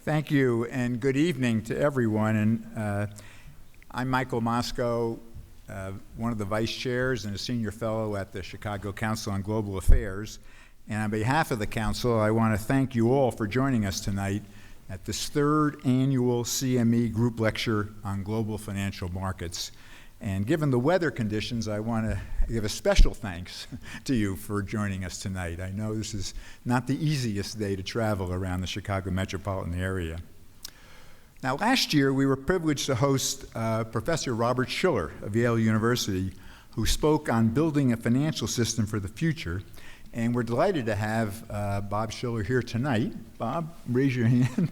Thank you, and good evening to everyone. And I'm Michael Moscow, one of the vice chairs and a senior fellow at the Chicago Council on Global Affairs. And on behalf of the council, I want to thank you all for joining us tonight at this third annual CME group lecture on global financial markets. And given the weather conditions, I want to give a special thanks to you for joining us tonight. I know this is not the easiest day to travel around the Chicago metropolitan area. Now, last year, we were privileged to host Professor Robert Shiller of Yale University, who spoke on building a financial system for the future. And we're delighted to have Bob Shiller here tonight. Bob, raise your hand.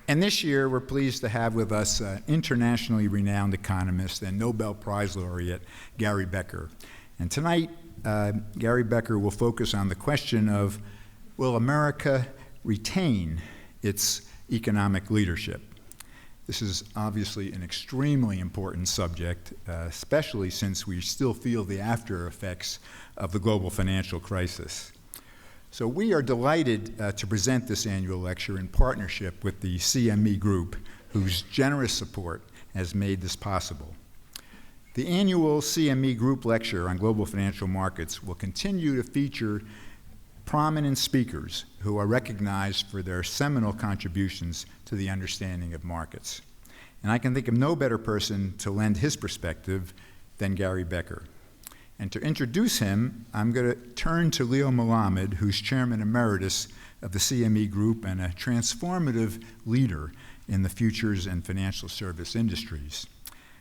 And this year, we're pleased to have with us internationally renowned economist and Nobel Prize laureate, Gary Becker. And tonight, Gary Becker will focus on the question of, will America retain its economic leadership? This is obviously an extremely important subject, especially since we still feel the after effects of the global financial crisis. So we are delighted to present this annual lecture in partnership with the CME Group, whose generous support has made this possible. The annual CME Group lecture on global financial markets will continue to feature prominent speakers who are recognized for their seminal contributions to the understanding of markets. And I can think of no better person to lend his perspective than Gary Becker. And to introduce him, I'm going to turn to Leo Melamed, who's chairman emeritus of the CME Group and a transformative leader in the futures and financial service industries.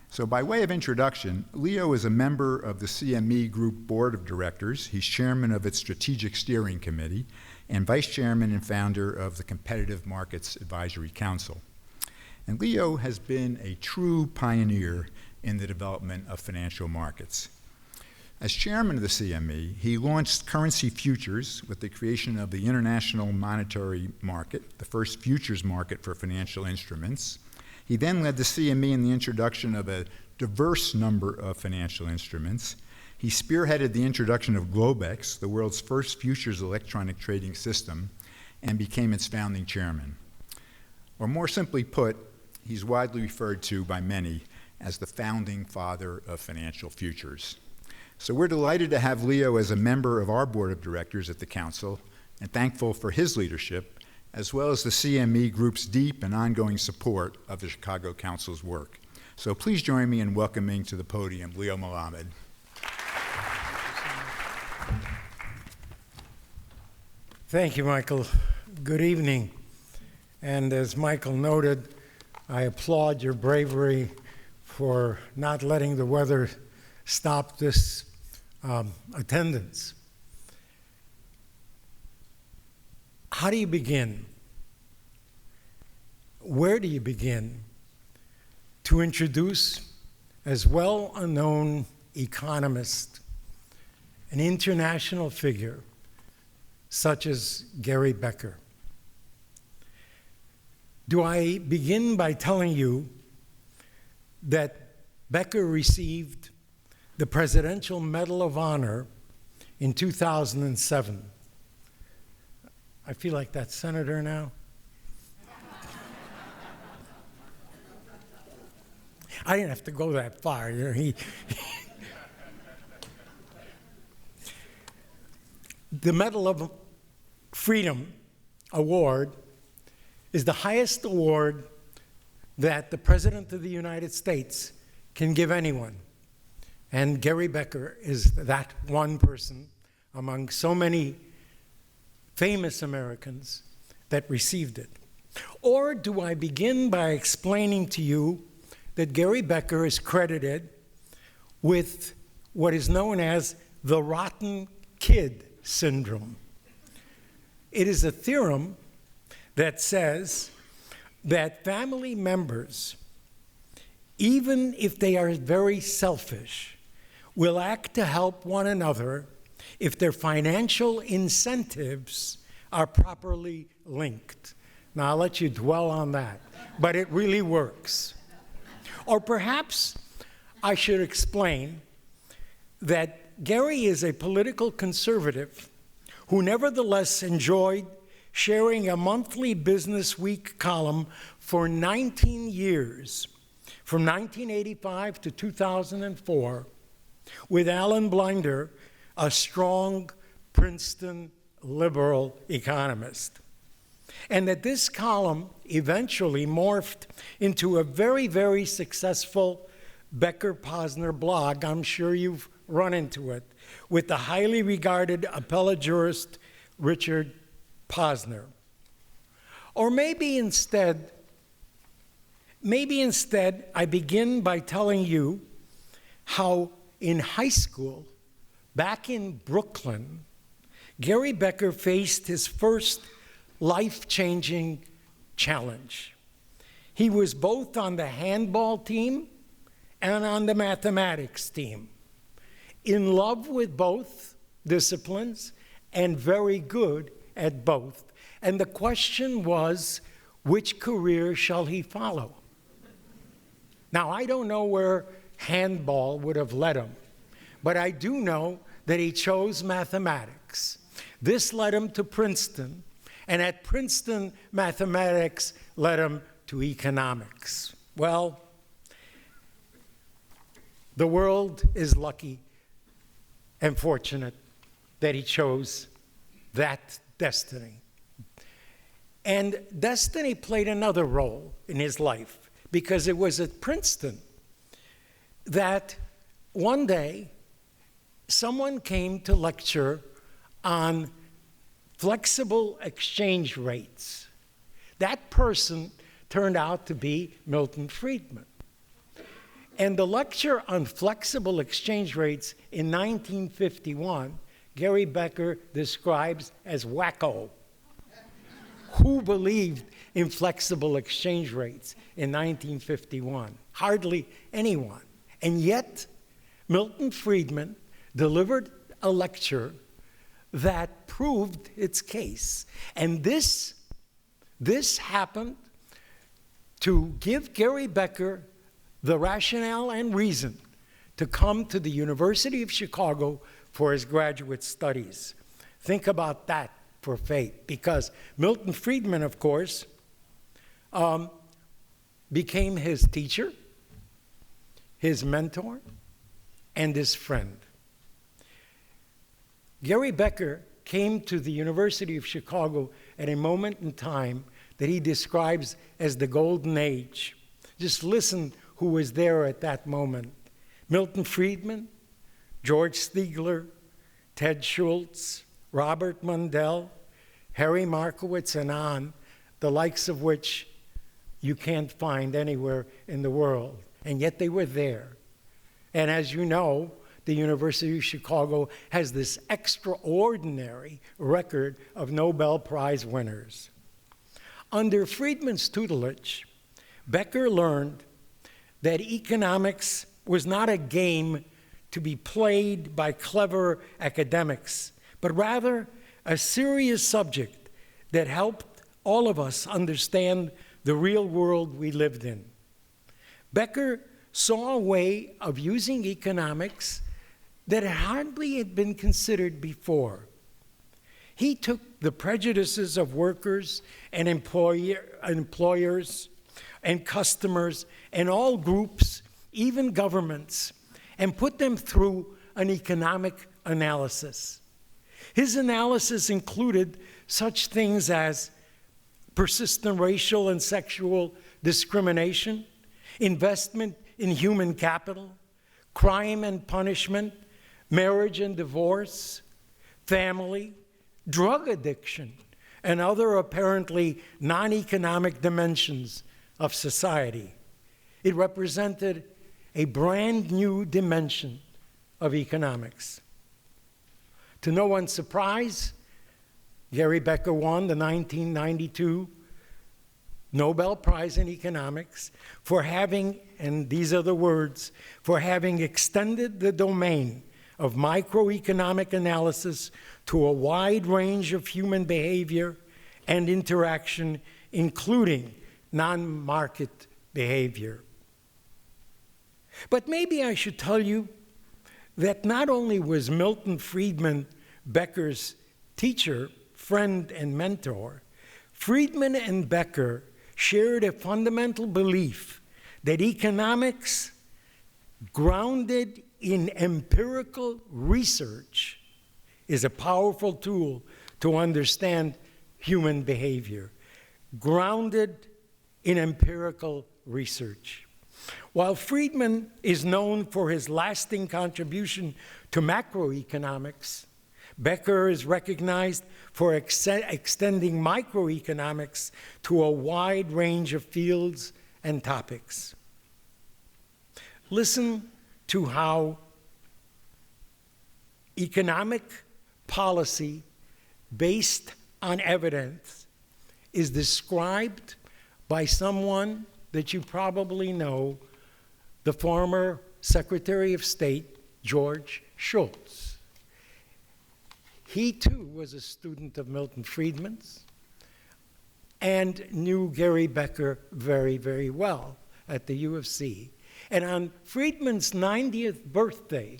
So by way of introduction, Leo is a member of the CME Group Board of Directors. He's chairman of its Strategic Steering Committee and vice chairman and founder of the Competitive Markets Advisory Council. And Leo has been a true pioneer in the development of financial markets. As chairman of the CME, he launched currency futures with the creation of the International Monetary Market, the first futures market for financial instruments. He then led the CME in the introduction of a diverse number of financial instruments. He spearheaded the introduction of Globex, the world's first futures electronic trading system, and became its founding chairman. Or more simply put, he's widely referred to by many as the founding father of financial futures. So we're delighted to have Leo as a member of our board of directors at the council and thankful for his leadership, as well as the CME Group's deep and ongoing support of the Chicago Council's work. So please join me in welcoming to the podium Leo Melamed. Thank you, Michael. Good evening. And as Michael noted, I applaud your bravery for not letting the weather stop this attendance. How do you begin? Where do you begin to introduce as well a known economist, an international figure such as Gary Becker? Do I begin by telling you that Becker received the Presidential Medal of Honor in 2007? I feel like that senator now. I didn't have to go that far. You know, The Medal of Freedom Award is the highest award that the President of the United States can give anyone. And Gary Becker is that one person among so many famous Americans that received it. Or do I begin by explaining to you that Gary Becker is credited with what is known as the rotten kid syndrome? It is a theorem that says that family members, even if they are very selfish, will act to help one another if their financial incentives are properly linked. Now, I'll let you dwell on that, but it really works. Or perhaps I should explain that Gary is a political conservative who nevertheless enjoyed sharing a monthly Business Week column for 19 years, from 1985 to 2004, with Alan Blinder, a strong Princeton liberal economist. And that this column eventually morphed into a very, very successful Becker-Posner blog. I'm sure you've run into it, with the highly regarded appellate jurist Richard Posner. Or maybe instead I begin by telling you how in high school, back in Brooklyn, Gary Becker faced his first life-changing challenge. He was both on the handball team and on the mathematics team, in love with both disciplines and very good at both. And the question was, which career shall he follow? Now, I don't know where handball would have led him, but I do know that he chose mathematics. This led him to Princeton, and at Princeton, mathematics led him to economics. Well, the world is lucky and fortunate that he chose that destiny. And destiny played another role in his life, because it was at Princeton that one day someone came to lecture on flexible exchange rates. That person turned out to be Milton Friedman. And the lecture on flexible exchange rates in 1951, Gary Becker describes as wacko. Who believed in flexible exchange rates in 1951? Hardly anyone. And yet, Milton Friedman delivered a lecture that proved its case. And this happened to give Gary Becker the rationale and reason to come to the University of Chicago for his graduate studies. Think about that for fate, because Milton Friedman, of course, became his teacher, his mentor, and his friend. Gary Becker came to the University of Chicago at a moment in time that he describes as the golden age. Just listen who was there at that moment. Milton Friedman, George Stigler, Ted Schultz, Robert Mundell, Harry Markowitz, and on, the likes of which you can't find anywhere in the world. And yet they were there. And as you know, the University of Chicago has this extraordinary record of Nobel Prize winners. Under Friedman's tutelage, Becker learned that economics was not a game to be played by clever academics, but rather a serious subject that helped all of us understand the real world we lived in. Becker saw a way of using economics that hardly had been considered before. He took the prejudices of workers and employers and customers and all groups, even governments, and put them through an economic analysis. His analysis included such things as persistent racial and sexual discrimination, investment in human capital, crime and punishment, marriage and divorce, family, drug addiction, and other apparently non-economic dimensions of society. It represented a brand new dimension of economics. To no one's surprise, Gary Becker won the 1992 Nobel Prize in Economics for having, and these are the words, for having extended the domain of microeconomic analysis to a wide range of human behavior and interaction, including non-market behavior. But maybe I should tell you that not only was Milton Friedman Becker's teacher friend and mentor, Friedman and Becker shared a fundamental belief that economics grounded in empirical research is a powerful tool to understand human behavior. Grounded in empirical research. While Friedman is known for his lasting contribution to macroeconomics, Becker is recognized for extending microeconomics to a wide range of fields and topics. Listen to how economic policy based on evidence is described by someone that you probably know, the former Secretary of State, George Shultz. He too was a student of Milton Friedman's and knew Gary Becker very, very well at the U of C. And on Friedman's 90th birthday,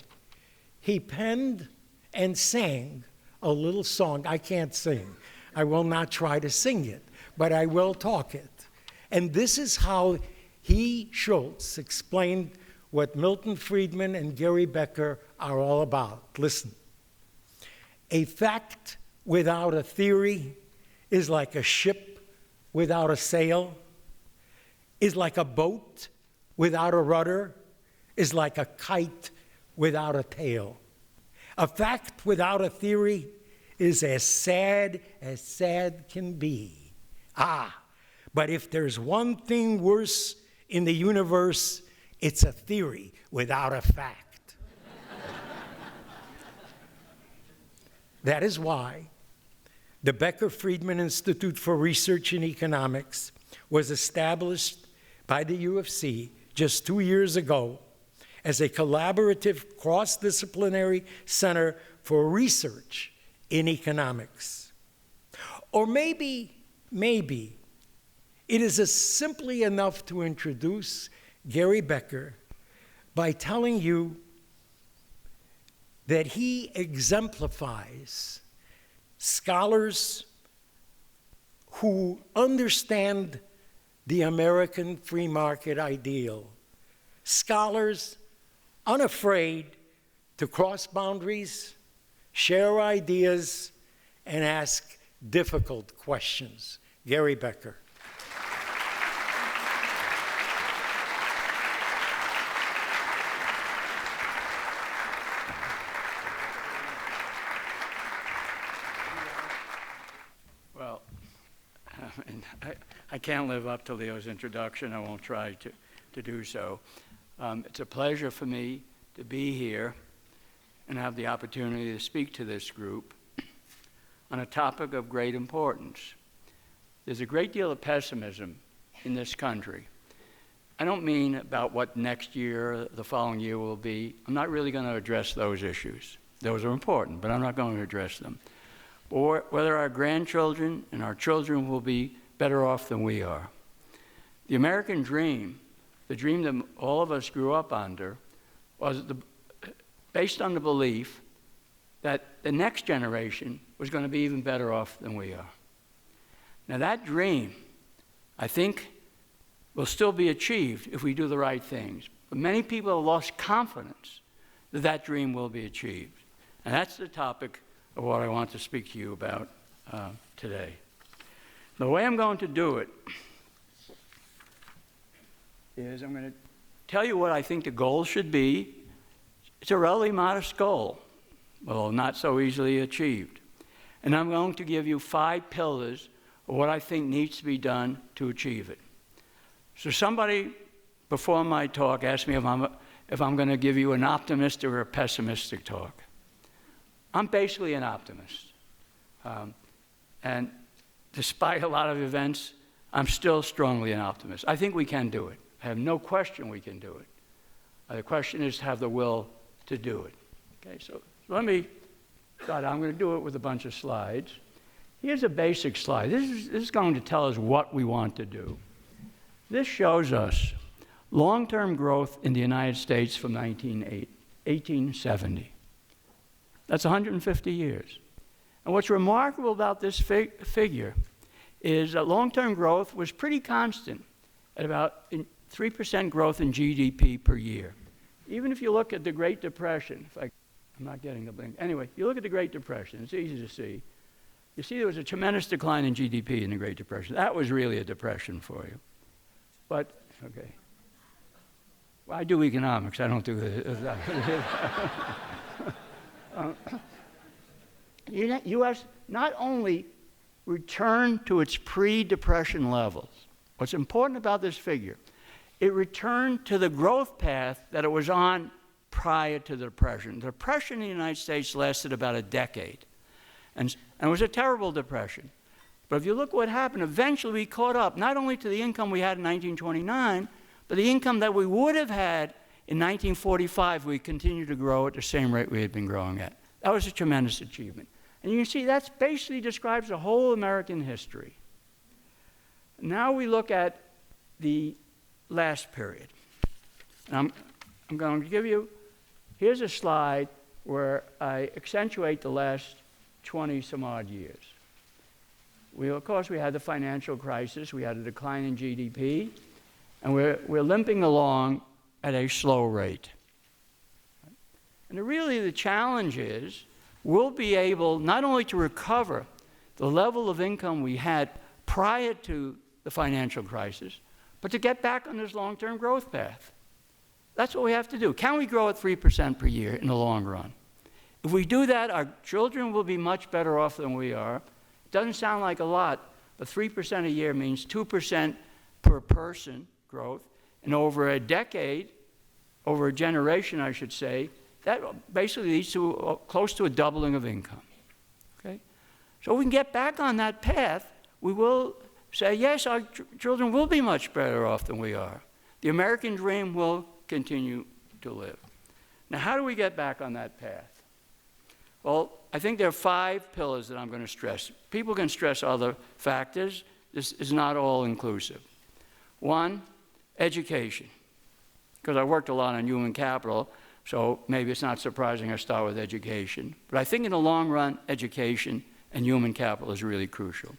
he penned and sang a little song. I can't sing. I will not try to sing it, but I will talk it. And this is how he, Shultz, explained what Milton Friedman and Gary Becker are all about. Listen. A fact without a theory is like a ship without a sail, is like a boat without a rudder, is like a kite without a tail. A fact without a theory is as sad can be. But if there's one thing worse in the universe, it's a theory without a fact. That is why the Becker-Friedman Institute for Research in Economics was established by the U of C just 2 years ago as a collaborative cross-disciplinary center for research in economics. Or maybe it is simply enough to introduce Gary Becker by telling you that he exemplifies scholars who understand the American free market ideal. Scholars unafraid to cross boundaries, share ideas, and ask difficult questions. Gary Becker. Well, I can't live up to Leo's introduction. I won't try to do so. It's a pleasure for me to be here and have the opportunity to speak to this group on a topic of great importance. There's a great deal of pessimism in this country. I don't mean about what next year, the following year will be. I'm not really going to address those issues. Those are important, but I'm not going to address them. Or whether our grandchildren and our children will be better off than we are. The American dream, the dream that all of us grew up under, was based on the belief that the next generation was going to be even better off than we are. Now that dream, I think, will still be achieved if we do the right things. But many people have lost confidence that that dream will be achieved. And that's the topic of what I want to speak to you about today. The way I'm going to do it is I'm going to tell you what I think the goal should be. It's a relatively modest goal, although not so easily achieved. And I'm going to give you 5 pillars of what I think needs to be done to achieve it. So somebody before my talk asked me if I'm going to give you an optimistic or a pessimistic talk. I'm basically an optimist. And despite a lot of events, I'm still strongly an optimist. I think we can do it. I have no question we can do it. The question is to have the will to do it. Okay, so let me start. I'm going to do it with a bunch of slides. Here's a basic slide. This is going to tell us what we want to do. This shows us long-term growth in the United States from 1870. That's 150 years. And what's remarkable about this figure is that long-term growth was pretty constant at about 3% growth in GDP per year. Even if you look at the Great Depression, I'm not getting the blink. Anyway, you look at the Great Depression, it's easy to see. You see there was a tremendous decline in GDP in the Great Depression. That was really a depression for you. But, okay. Well, I do economics, I don't do the U.S. not only returned to its pre-depression levels. What's important about this figure, it returned to the growth path that it was on prior to the Depression. The Depression in the United States lasted about a decade, and it was a terrible depression. But if you look what happened, eventually we caught up not only to the income we had in 1929, but the income that we would have had in 1945. We continued to grow at the same rate we had been growing at. That was a tremendous achievement. And you can see that basically describes the whole American history. Now we look at the last period. And I'm going to give you, here's a slide where I accentuate the last 20 some odd years. Of course, we had the financial crisis, we had a decline in GDP, and we're limping along at a slow rate. And really the challenge is, we'll be able not only to recover the level of income we had prior to the financial crisis, but to get back on this long-term growth path. That's what we have to do. Can we grow at 3% per year in the long run? If we do that, our children will be much better off than we are. It doesn't sound like a lot, but 3% a year means 2% per person growth. And over a decade, over a generation, I should say, that basically leads to close to a doubling of income. Okay? So if we can get back on that path, we will say, yes, our children will be much better off than we are. The American dream will continue to live. Now, how do we get back on that path? Well, I think there are 5 pillars that I'm going to stress. People can stress other factors. This is not all inclusive. 1, education. Because I worked a lot on human capital, so maybe it's not surprising I start with education. But I think in the long run, education and human capital is really crucial.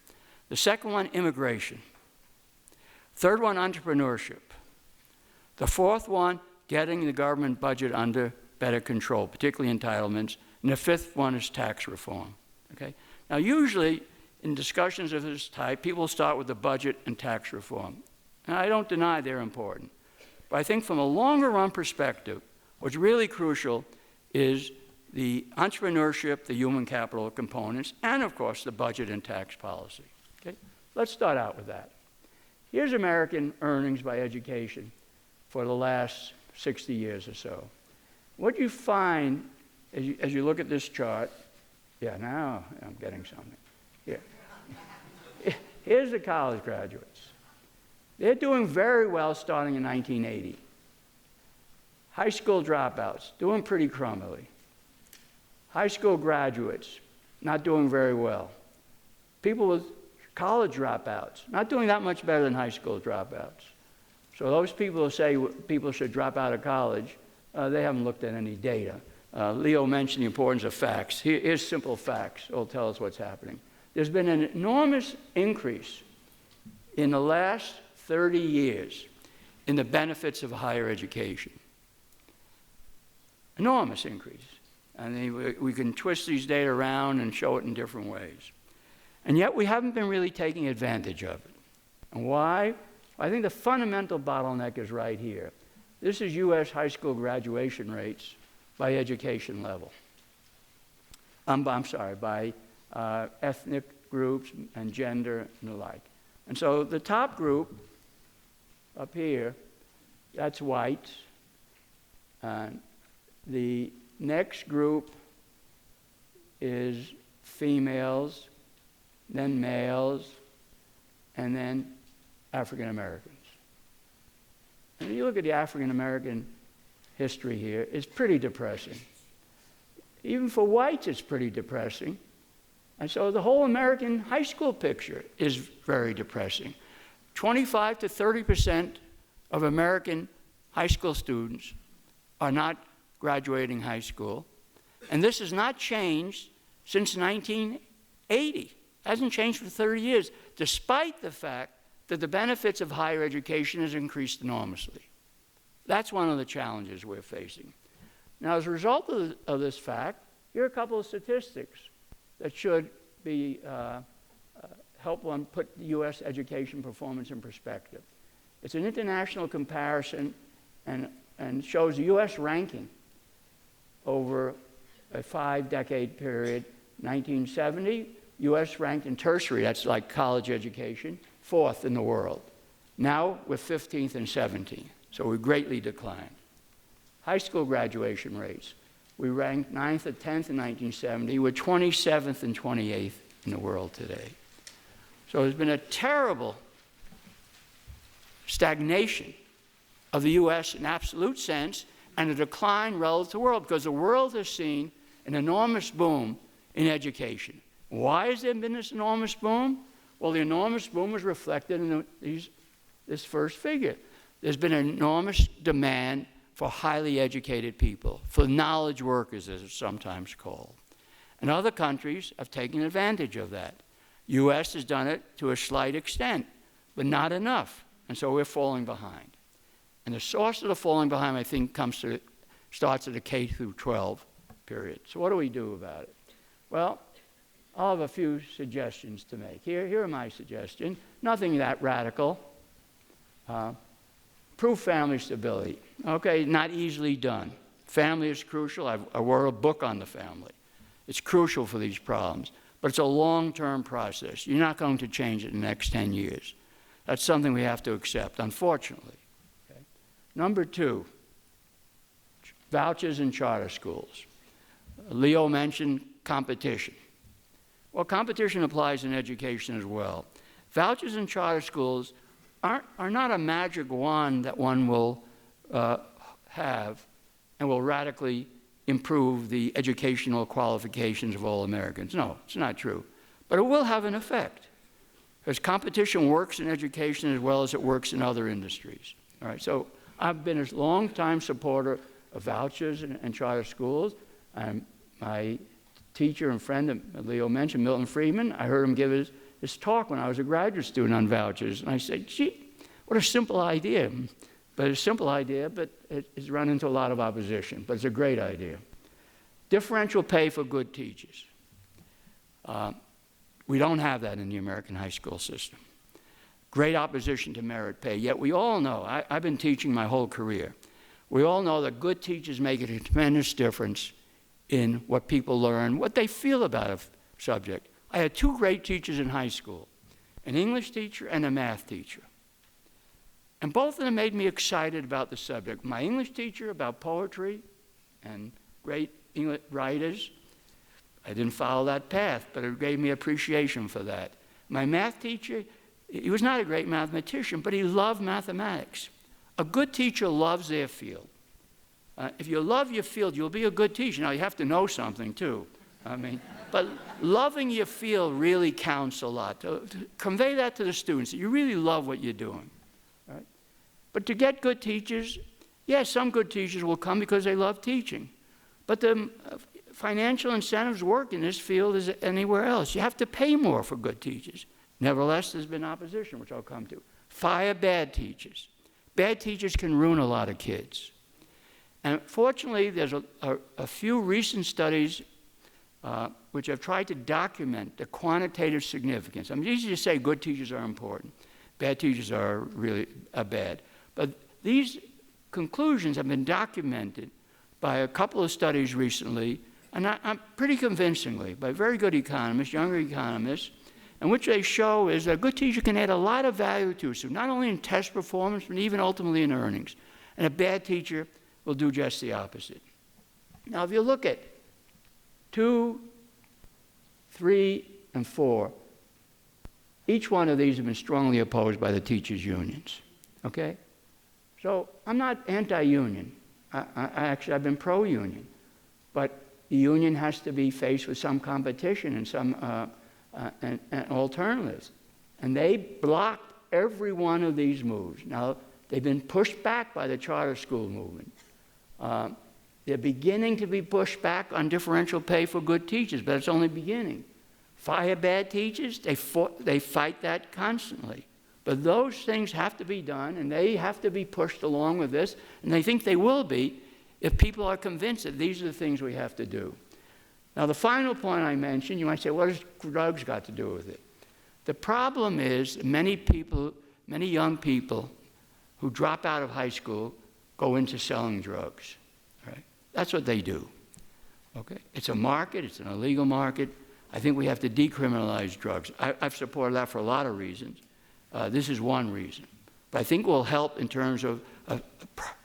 The second one, immigration. Third one, entrepreneurship. The fourth one, getting the government budget under better control, particularly entitlements. And the fifth one is tax reform. Okay? Now, usually in discussions of this type, people start with the budget and tax reform. And I don't deny they're important. But I think from a longer run perspective, what's really crucial is the entrepreneurship, the human capital components, and of course the budget and tax policy. Okay? Let's start out with that. Here's American earnings by education for the last 60 years or so. What you find as you look at this chart, yeah, now I'm getting something. Here. Here's the college graduates. They're doing very well starting in 1980. High school dropouts, doing pretty crumbly. High school graduates, not doing very well. People with college dropouts, not doing that much better than high school dropouts. So those people who say people should drop out of college, they haven't looked at any data. Leo mentioned the importance of facts. Here's simple facts. It'll tell us what's happening. There's been an enormous increase in the last 30 years in the benefits of higher education. Enormous increase. And we can twist these data around and show it in different ways. And yet we haven't been really taking advantage of it. And why? I think the fundamental bottleneck is right here. This is U.S. high school graduation rates by education level. I'm sorry, by ethnic groups and gender and the like. And so the top group up here, that's white. And the next group is females, then males, and then African Americans. And if you look at the African American history here, it's pretty depressing. Even for whites, it's pretty depressing. And so the whole American high school picture is very depressing. 25 to 30% of American high school students are not graduating high school. And this has not changed since 1980. 80. Hasn't changed for 30 years, despite the fact that the benefits of higher education has increased enormously. That's one of the challenges we're facing. Now, as a result of this fact, here are a couple of statistics that should be help one put the U.S. education performance in perspective. It's an international comparison and shows the U.S. ranking over a 5-decade period. 1970, U.S. ranked in tertiary, that's like college education, 4th in the world. Now we're 15th and 17th, so we greatly declined. High school graduation rates, we ranked 9th and 10th in 1970. We're 27th and 28th in the world today. So there's been a terrible stagnation of the U.S. in absolute sense and a decline relative to the world because the world has seen an enormous boom in education. Why has there been this enormous boom? Well, the enormous boom is reflected in this first figure. There's been an enormous demand for highly educated people, for knowledge workers, as it's sometimes called. And other countries have taken advantage of that. U.S. has done it to a slight extent, but not enough. And so we're falling behind. And the source of the falling behind, I think, starts at the K through 12 period. So what do we do about it? Well, I'll have a few suggestions to make. Here are my suggestions. Nothing that radical. Prove family stability. Okay, not easily done. Family is crucial. I wrote a book on the family. It's crucial for these problems. But it's a long-term process. You're not going to change it in the next 10 years. That's something we have to accept, unfortunately. Okay? Number 2, vouchers in charter schools. Leo mentioned competition. Well, competition applies in education as well. Vouchers in charter schools are not a magic wand that one will have and will radically improve the educational qualifications of all Americans. No, it's not true. But it will have an effect, because competition works in education as well as it works in other industries. All right, so I've been a long-time supporter of vouchers and charter schools. My teacher and friend that Leo mentioned, Milton Friedman, I heard him give his talk when I was a graduate student on vouchers. And I said, gee, what a simple idea. But it's a simple idea, but it's run into a lot of opposition. But it's a great idea. Differential pay for good teachers. We don't have that in the American high school system. Great opposition to merit pay. Yet we all know, I've been teaching my whole career, we all know that good teachers make a tremendous difference in what people learn, what they feel about a subject. I had 2 great teachers in high school, an English teacher and a math teacher. And both of them made me excited about the subject. My English teacher about poetry and great English writers. I didn't follow that path, but it gave me appreciation for that. My math teacher, he was not a great mathematician, but he loved mathematics. A good teacher loves their field. If you love your field, you'll be a good teacher. Now, you have to know something, too. But loving your field really counts a lot. To convey that to the students, that you really love what you're doing. Right? But to get good teachers, yes, some good teachers will come because they love teaching. But the financial incentives work in this field as anywhere else. You have to pay more for good teachers. Nevertheless, there's been opposition, which I'll come to. Fire bad teachers. Bad teachers can ruin a lot of kids. And fortunately, there's a few recent studies which have tried to document the quantitative significance. It's easy to say good teachers are important. Bad teachers are really bad. But these conclusions have been documented by a couple of studies recently, and pretty convincingly, by very good economists, younger economists, and which they show is that a good teacher can add a lot of value to a student, not only in test performance, but even ultimately in earnings. And a bad teacher will do just the opposite. Now, if you look at 2, 3, and 4, each one of these have been strongly opposed by the teachers' unions, okay? So I'm not anti-union. I've been pro-union. But the union has to be faced with some competition and some and alternatives. And they blocked every one of these moves. Now, they've been pushed back by the charter school movement. They're beginning to be pushed back on differential pay for good teachers, but it's only beginning. fire bad teachers, they fight that constantly. But those things have to be done, and they have to be pushed along with this, and they think they will be if people are convinced that these are the things we have to do. Now, the final point I mentioned, you might say, what has drugs got to do with it? The problem is many young people who drop out of high school go into selling drugs. Right? That's what they do. Okay? It's a market. It's an illegal market. I think we have to decriminalize drugs. I've supported that for a lot of reasons. This is one reason. But I think it will help in terms of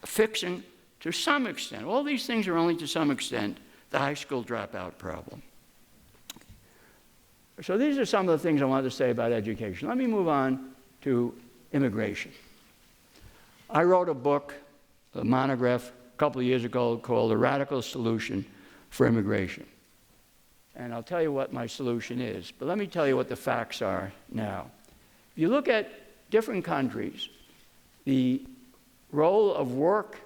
fixing, to some extent, all these things are only to some extent, the high school dropout problem. So these are some of the things I wanted to say about education. Let me move on to immigration. I wrote a book, a monograph, a couple of years ago called A Radical Solution for Immigration. And I'll tell you what my solution is, but let me tell you what the facts are now. If you look at different countries, the role of work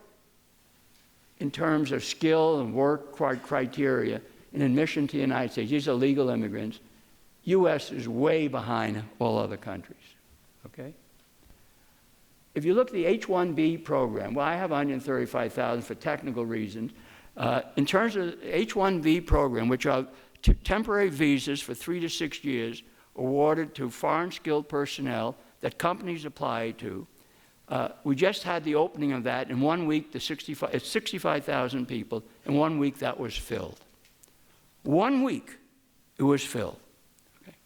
in terms of skill and work criteria in admission to the United States, these are legal immigrants, U.S. is way behind all other countries, okay? If you look at the H-1B program, well, I have 135,000 for technical reasons. In terms of the H-1B program, which are temporary visas for 3 to 6 years awarded to foreign skilled personnel that companies apply to, we just had the opening of that. In 1 week, it's 65,000 people. In 1 week, that was filled. 1 week, it was filled. Okay?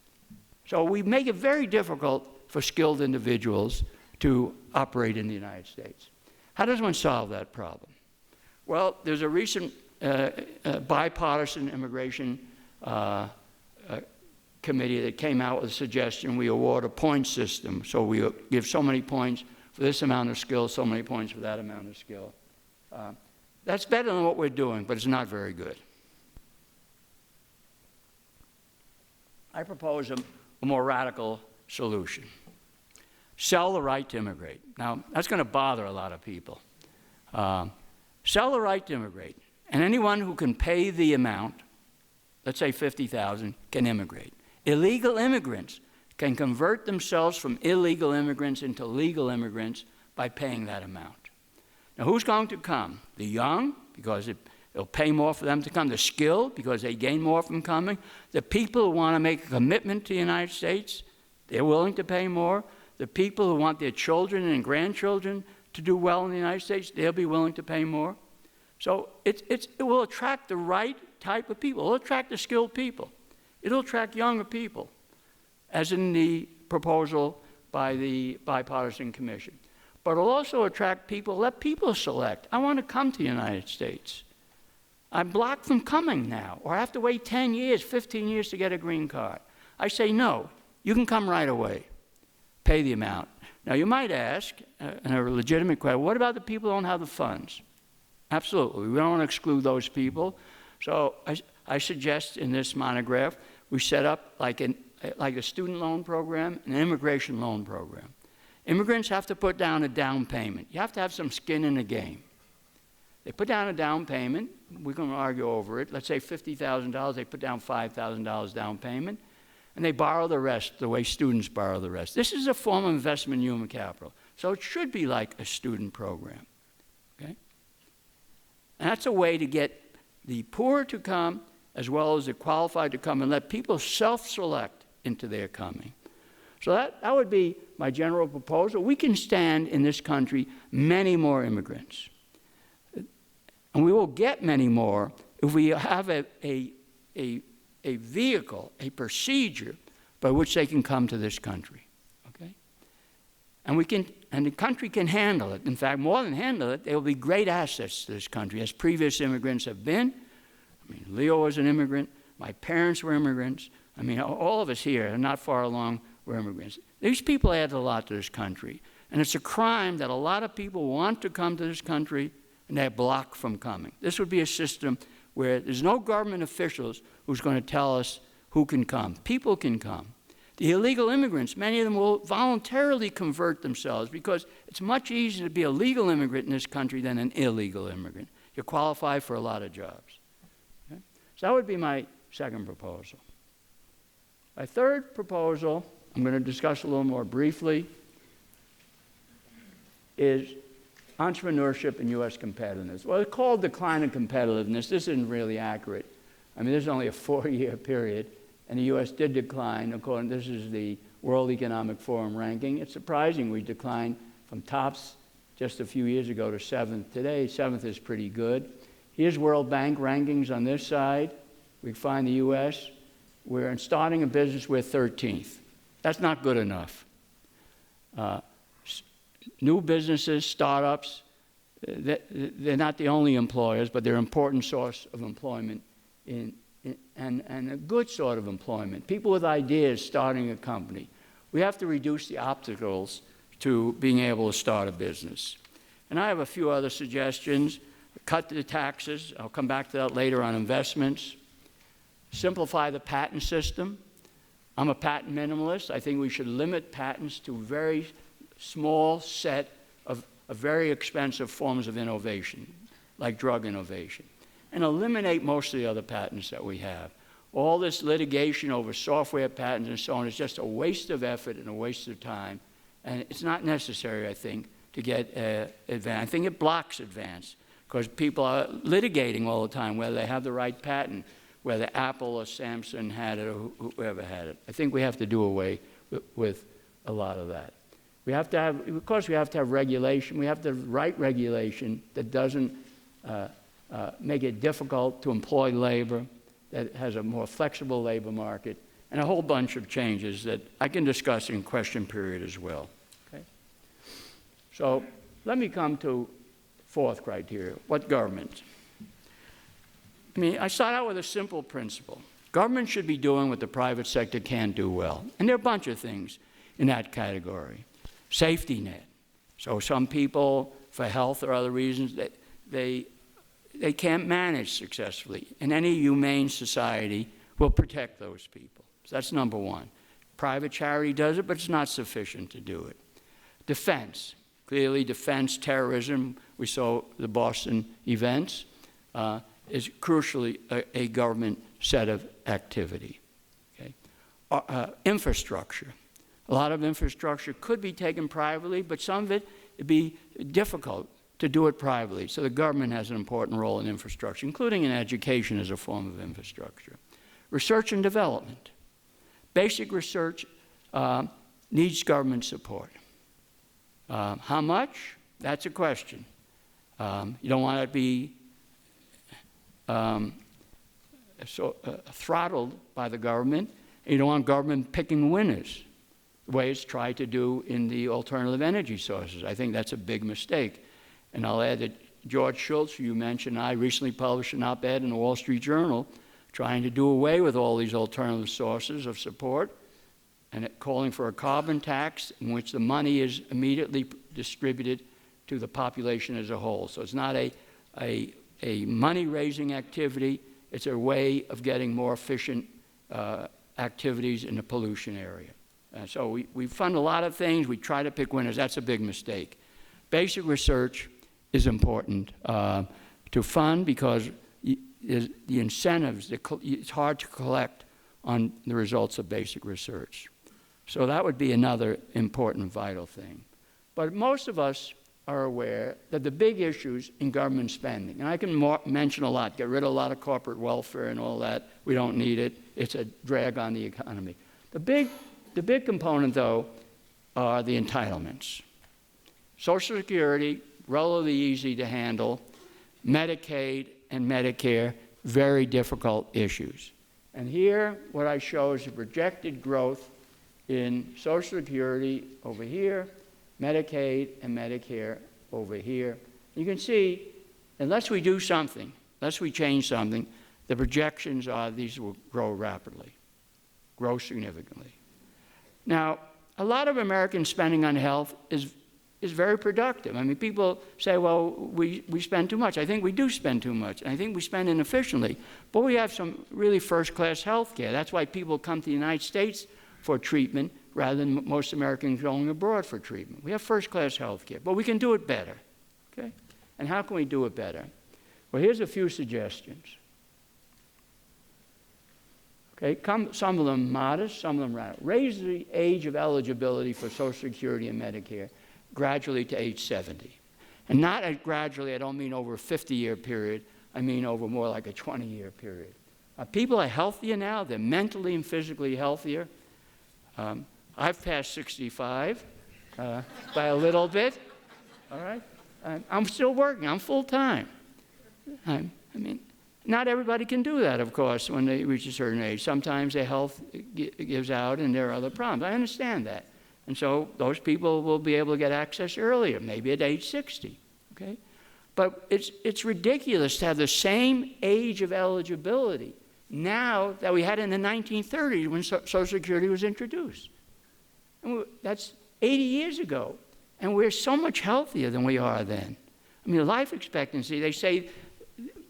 So we make it very difficult for skilled individuals to operate in the United States. How does one solve that problem? Well, there's a recent bipartisan immigration committee that came out with a suggestion we award a point system. So we give so many points for this amount of skill, so many points for that amount of skill. That's better than what we're doing, but it's not very good. I propose a more radical solution. Sell the right to immigrate. Now, that's going to bother a lot of people. Sell the right to immigrate. And anyone who can pay the amount, let's say $50,000, can immigrate. Illegal immigrants can convert themselves from illegal immigrants into legal immigrants by paying that amount. Now, who's going to come? The young, because it'll pay more for them to come. The skilled, because they gain more from coming. The people who want to make a commitment to the United States, they're willing to pay more. The people who want their children and grandchildren to do well in the United States, they'll be willing to pay more. So it will attract the right type of people. It'll attract the skilled people. It'll attract younger people, as in the proposal by the bipartisan commission. But it'll also attract people, let people select. I want to come to the United States. I'm blocked from coming now, or I have to wait 10 years, 15 years to get a green card. I say, no, you can come right away. Pay the amount. Now, you might ask, and a legitimate question, what about the people who don't have the funds? Absolutely. We don't want to exclude those people. So I suggest in this monograph, we set up like a student loan program, an immigration loan program. Immigrants have to put down a down payment. You have to have some skin in the game. They put down a down payment. We're going to argue over it. Let's say $50,000. They put down $5,000 down payment. And they borrow the rest the way students borrow the rest. This is a form of investment in human capital. So it should be like a student program. Okay? And that's a way to get the poor to come as well as the qualified to come and let people self-select into their coming. So that would be my general proposal. We can stand in this country many more immigrants. And we will get many more if we have a vehicle, a procedure by which they can come to this country, okay? And the country can handle it. In fact, more than handle it, they will be great assets to this country, as previous immigrants have been. I mean, Leo was an immigrant. My parents were immigrants. I mean, all of us here, not far along, were immigrants. These people add a lot to this country. And it's a crime that a lot of people want to come to this country, and they're blocked from coming. This would be a system where there's no government officials who's going to tell us who can come. People can come. The illegal immigrants, many of them will voluntarily convert themselves because it's much easier to be a legal immigrant in this country than an illegal immigrant. You qualify for a lot of jobs. Okay? So that would be my second proposal. A third proposal, I'm going to discuss a little more briefly, is entrepreneurship and U.S. competitiveness. Well, it's called decline in competitiveness. This isn't really accurate. I mean, this is only a 4-year period, and the U.S. did decline. According, this is the World Economic Forum ranking. It's surprising we declined from tops just a few years ago to 7th. Today, 7th is pretty good. Here's World Bank rankings on this side. We find the U.S. We're starting a business, we're 13th. That's not good enough. New businesses, startups, they're not the only employers, but they're an important source of employment and a good sort of employment. People with ideas starting a company. We have to reduce the obstacles to being able to start a business. And I have a few other suggestions. Cut the taxes. I'll come back to that later on investments. Simplify the patent system. I'm a patent minimalist. I think we should limit patents to a very small set of very expensive forms of innovation, like drug innovation, and eliminate most of the other patents that we have. All this litigation over software patents and so on is just a waste of effort and a waste of time, and it's not necessary, I think, to get advance. I think it blocks advance, because people are litigating all the time whether they have the right patent, whether Apple or Samsung had it or whoever had it. I think we have to do away with a lot of that. We have to have, of course, we have to have regulation. We have the right regulation that doesn't make it difficult to employ labor, that has a more flexible labor market, and a whole bunch of changes that I can discuss in question period as well. Okay? So let me come to fourth criteria, what government? I mean, I start out with a simple principle. Government should be doing what the private sector can't do well. And there are a bunch of things in that category. Safety net. So some people, for health or other reasons, they can't manage successfully. And any humane society will protect those people. So that's number one. Private charity does it, but it's not sufficient to do it. Defense. Clearly, defense, terrorism, we saw the Boston events, is crucially a government set of activity. Okay? Infrastructure. A lot of infrastructure could be taken privately, but some of it would be difficult to do it privately. So the government has an important role in infrastructure, including in education as a form of infrastructure. Research and development. Basic research needs government support. How much? That's a question. You don't want to be throttled by the government. You don't want government picking winners, the way it's tried to do in the alternative energy sources. I think that's a big mistake. And I'll add that George Shultz, who you mentioned, I recently published an op-ed in the Wall Street Journal trying to do away with all these alternative sources of support and calling for a carbon tax in which the money is immediately distributed to the population as a whole. So it's not a money-raising activity. It's a way of getting more efficient activities in the pollution area. So we fund a lot of things. We try to pick winners. That's a big mistake. Basic research is important to fund because the incentives, it's hard to collect on the results of basic research. So that would be another important, vital thing. But most of us are aware that the big issues in government spending, and I can mention a lot, get rid of a lot of corporate welfare and all that. We don't need it. It's a drag on the economy. The big component, though, are the entitlements. Social Security, relatively easy to handle. Medicaid and Medicare, very difficult issues. And here, what I show is the projected growth in Social Security over here, Medicaid and Medicare over here. You can see, unless we do something, unless we change something, the projections are these will grow rapidly, grow significantly. Now, a lot of American spending on health is very productive. I mean, people say, well, we spend too much. I think we do spend too much. I think we spend inefficiently. But we have some really first-class health care. That's why people come to the United States for treatment rather than most Americans going abroad for treatment. We have first-class health care, but we can do it better. Okay? And how can we do it better? Well, here's a few suggestions. Okay, some of them modest, some of them radical. Raise the age of eligibility for Social Security and Medicare gradually to age 70. And not gradually, I don't mean over a 50-year period, I mean over more like a 20-year period. People are healthier now, they're mentally and physically healthier. I've passed 65 by a little bit, all right? I'm still working, I'm full-time. I mean, not everybody can do that, of course, when they reach a certain age. Sometimes their health gives out and there are other problems. I understand that. And so those people will be able to get access earlier, maybe at age 60, okay? But it's ridiculous to have the same age of eligibility now that we had in the 1930s when Social Security was introduced. And that's 80 years ago, and we're so much healthier than we are then. I mean, the life expectancy, they say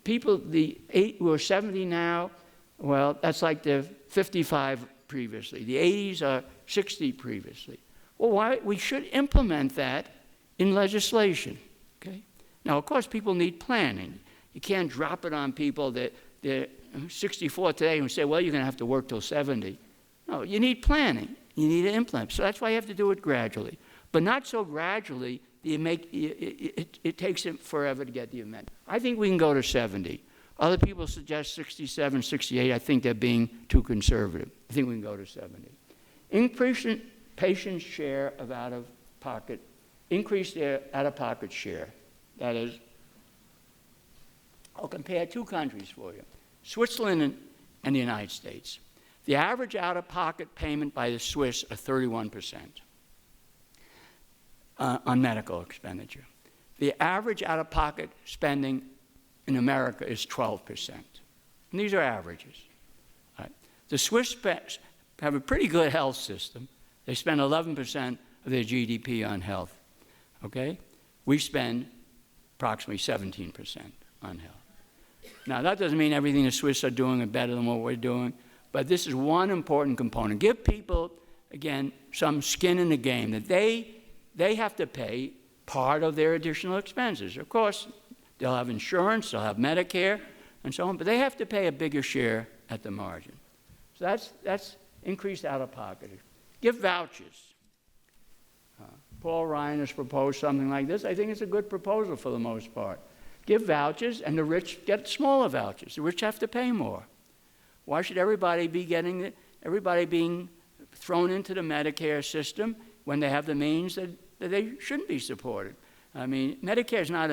people who are 70 now, well, that's like the 55 previously. The 80s are 60 previously. Well, we should implement that in legislation, okay? Now, of course, people need planning. You can't drop it on people that they're 64 today and say, well, you're going to have to work till 70. No, you need planning. You need to implement. So that's why you have to do it gradually. But not so gradually it takes it forever to get the amendment. I think we can go to 70. Other people suggest 67, 68. I think they're being too conservative. I think we can go to 70. Increase patients' share of out-of-pocket, increase their out-of-pocket share. That is, I'll compare two countries for you, Switzerland and the United States. The average out-of-pocket payment by the Swiss are 31%. On medical expenditure. The average out-of-pocket spending in America is 12%. And these are averages. Right. The Swiss have a pretty good health system. They spend 11% of their GDP on health. Okay? We spend approximately 17% on health. Now, that doesn't mean everything the Swiss are doing is better than what we're doing, but this is one important component. Give people, again, some skin in the game, that they have to pay part of their additional expenses. Of course, they'll have insurance, they'll have Medicare, and so on, but they have to pay a bigger share at the margin. So that's increased out-of-pocket. Give vouchers. Paul Ryan has proposed something like this. I think it's a good proposal for the most part. Give vouchers, and the rich get smaller vouchers. The rich have to pay more. Why should everybody being thrown into the Medicare system when they have the means that they shouldn't be supported? I mean, Medicare is not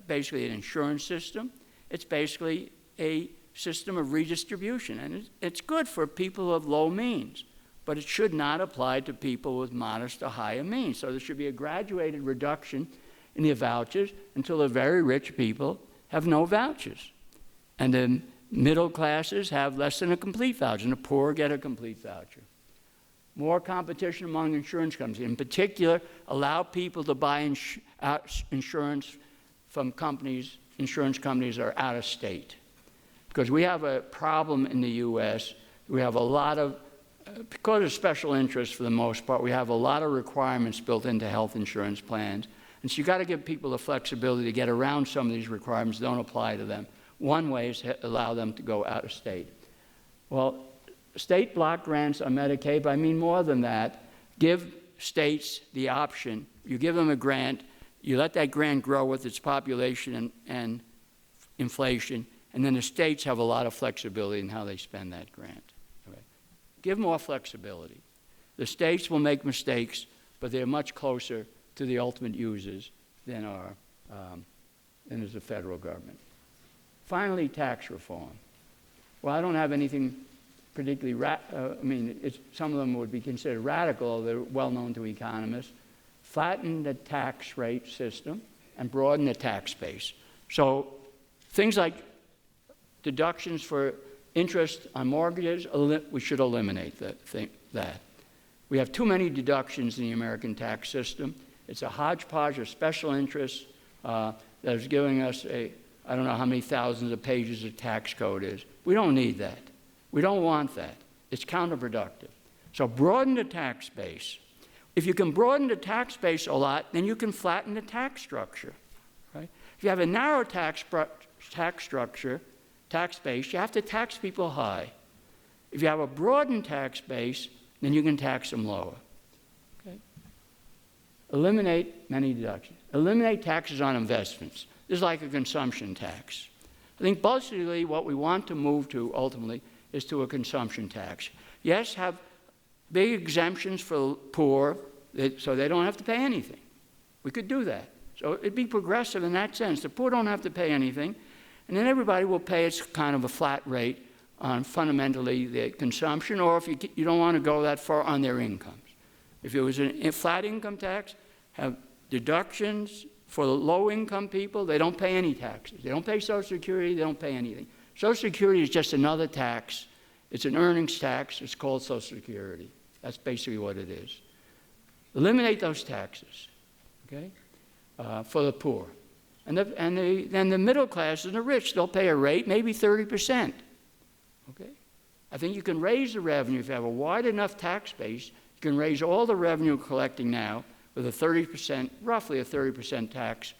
basically an insurance system. It's basically a system of redistribution, and it's good for people of low means, but it should not apply to people with modest or higher means. So there should be a graduated reduction in the vouchers until the very rich people have no vouchers, and the middle classes have less than a complete voucher, and the poor get a complete voucher. More competition among insurance companies. In particular, allow people to buy insurance from insurance companies that are out of state. Because we have a problem in the U.S. We have a lot of, because of special interests for the most part, we have a lot of requirements built into health insurance plans. And so you've got to give people the flexibility to get around some of these requirements that don't apply to them. One way is to allow them to go out of state. Well, state block grants on Medicaid, but I mean more than that. Give states the option. You give them a grant, you let that grant grow with its population and inflation, and then the states have a lot of flexibility in how they spend that grant. Okay. Give more flexibility. The states will make mistakes, but they're much closer to the ultimate users than is the federal government. Finally, tax reform. Well, I don't have anything particularly, some of them would be considered radical, they're well known to economists. Flatten the tax rate system and broaden the tax base. So things like deductions for interest on mortgages, we should eliminate that. We have too many deductions in the American tax system. It's a hodgepodge of special interests that is giving us I don't know how many thousands of pages of tax code is. We don't need that. We don't want that. It's counterproductive. So broaden the tax base. If you can broaden the tax base a lot, then you can flatten the tax structure. Right? If you have a narrow tax structure, tax base, you have to tax people high. If you have a broadened tax base, then you can tax them lower. Okay? Eliminate many deductions. Eliminate taxes on investments. This is like a consumption tax. I think basically what we want to move to ultimately is to a consumption tax. Yes, have big exemptions for poor so they don't have to pay anything. We could do that. So it'd be progressive in that sense. The poor don't have to pay anything, and then everybody will pay its kind of a flat rate on fundamentally their consumption, or if you don't want to go that far, on their incomes. If it was a flat income tax, have deductions for the low-income people. They don't pay any taxes. They don't pay Social Security. They don't pay anything. Social Security is just another tax. It's an earnings tax. It's called Social Security. That's basically what it is. Eliminate those taxes, okay, for the poor. And then the middle class and the rich, they'll pay a rate, maybe 30%, okay? I think you can raise the revenue. If you have a wide enough tax base, you can raise all the revenue collecting now with a 30%, roughly a 30% tax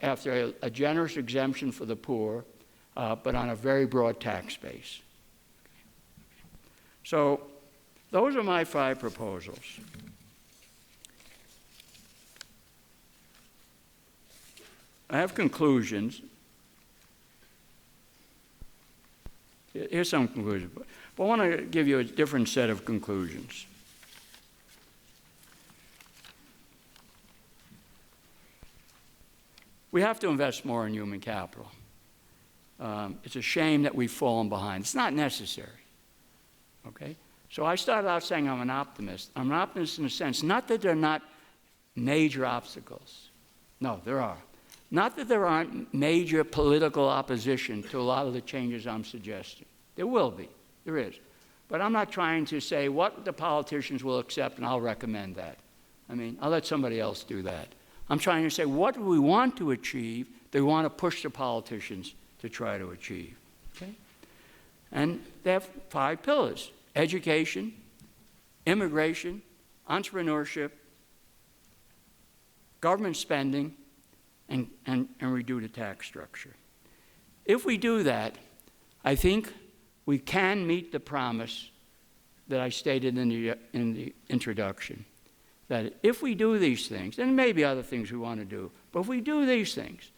after a generous exemption for the poor, but on a very broad tax base. So those are my 5 proposals. I have conclusions. Here's some conclusions, but I want to give you a different set of conclusions. We have to invest more in human capital. It's a shame that we've fallen behind. It's not necessary, okay? So I started out saying I'm an optimist. I'm an optimist in a sense, not that there are not major obstacles. No, there are. Not that there aren't major political opposition to a lot of the changes I'm suggesting. There will be. There is. But I'm not trying to say what the politicians will accept and I'll recommend that. I mean, I'll let somebody else do that. I'm trying to say what do we want to achieve that we want to push the politicians to try to achieve. Okay? And they have 5 pillars: education, immigration, entrepreneurship, government spending, and redo the tax structure. If we do that, I think we can meet the promise that I stated in the introduction, that if we do these things, and maybe other things we want to do, but if we do these things,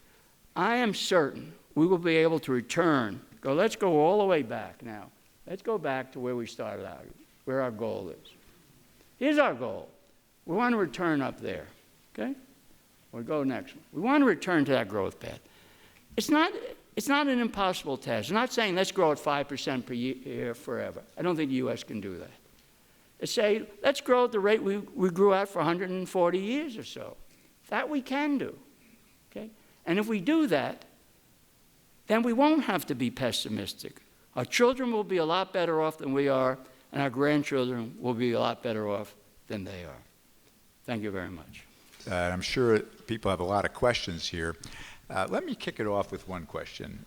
I am certain we will be able to return. Let's go all the way back now. Let's go back to where we started out, where our goal is. Here's our goal. We want to return up there, okay? We'll go next one. We want to return to that growth path. It's not an impossible task. I'm not saying let's grow at 5% per year forever. I don't think the U.S. can do that. It's say, let's grow at the rate we grew at for 140 years or so. That we can do, okay? And if we do that, then we won't have to be pessimistic. Our children will be a lot better off than we are, and our grandchildren will be a lot better off than they are. Thank you very much. I'm sure people have a lot of questions here. Let me kick it off with one question.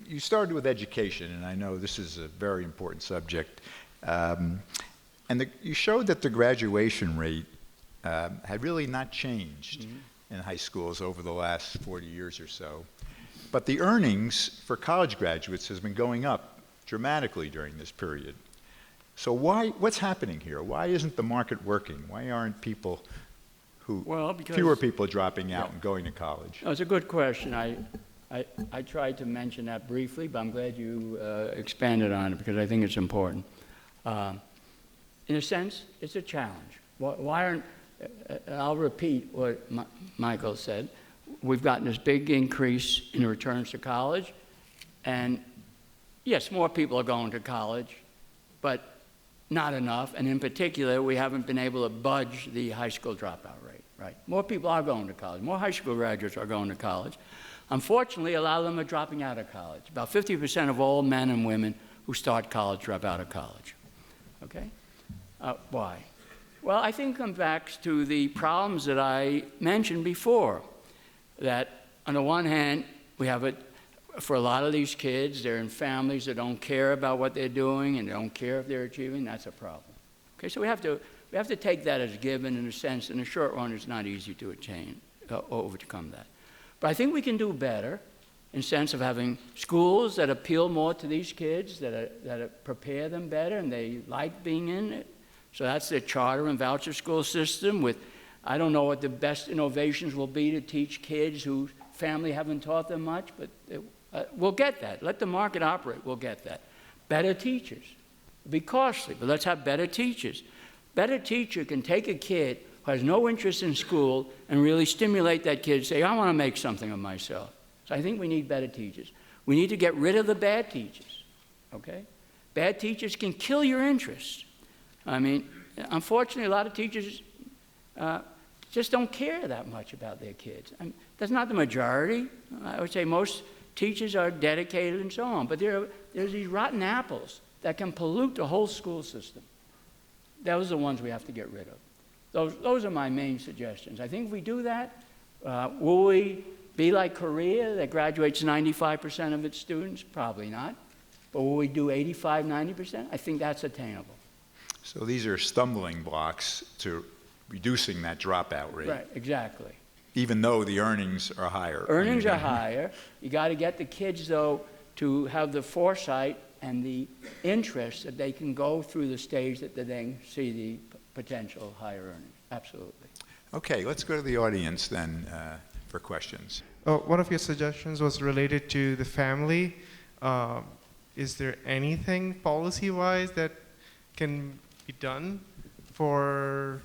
You started with education, and I know this is a very important subject. You showed that the graduation rate had really not changed in high schools over the last 40 years or so. But the earnings for college graduates has been going up dramatically during this period. So what's happening here? Why isn't the market working? Why aren't fewer people dropping out and going to college? Oh, it's a good question. I tried to mention that briefly, but I'm glad you expanded on it because I think it's important. In a sense, it's a challenge. Why aren't, I'll repeat what Michael said. We've gotten this big increase in returns to college, and yes, more people are going to college, but not enough, and in particular, we haven't been able to budge the high school dropout rate, right? More people are going to college. More high school graduates are going to college. Unfortunately, a lot of them are dropping out of college. About 50% of all men and women who start college drop out of college, okay? Why? Well, I think it comes back to the problems that I mentioned before, that on the one hand, we have for a lot of these kids, they're in families that don't care about what they're doing and they don't care if they're achieving. That's a problem. Okay, so we have to take that as given in a sense. In the short run, it's not easy to overcome that. But I think we can do better in sense of having schools that appeal more to these kids, that prepare them better, and they like being in it. So that's the charter and voucher school system with, I don't know what the best innovations will be to teach kids whose family haven't taught them much, but we'll get that. Let the market operate, we'll get that. Better teachers. It'll be costly, but let's have better teachers. Better teacher can take a kid who has no interest in school and really stimulate that kid to say, I want to make something of myself. So I think we need better teachers. We need to get rid of the bad teachers, okay? Bad teachers can kill your interest. I mean, unfortunately, a lot of teachers just don't care that much about their kids. I mean, that's not the majority. I would say most teachers are dedicated and so on, but there's these rotten apples that can pollute the whole school system. Those are the ones we have to get rid of. Those are my main suggestions. I think if we do that, will we be like Korea that graduates 95% of its students? Probably not. But will we do 85, 90%? I think that's attainable. So these are stumbling blocks to reducing that dropout rate. Right, exactly. Even though the earnings are higher. Earnings are higher. You got to get the kids, though, to have the foresight and the interest that they can go through the stage that they then see the potential higher earnings. Absolutely. Okay, let's go to the audience then for questions. One of your suggestions was related to the family. Is there anything policy-wise that can be done for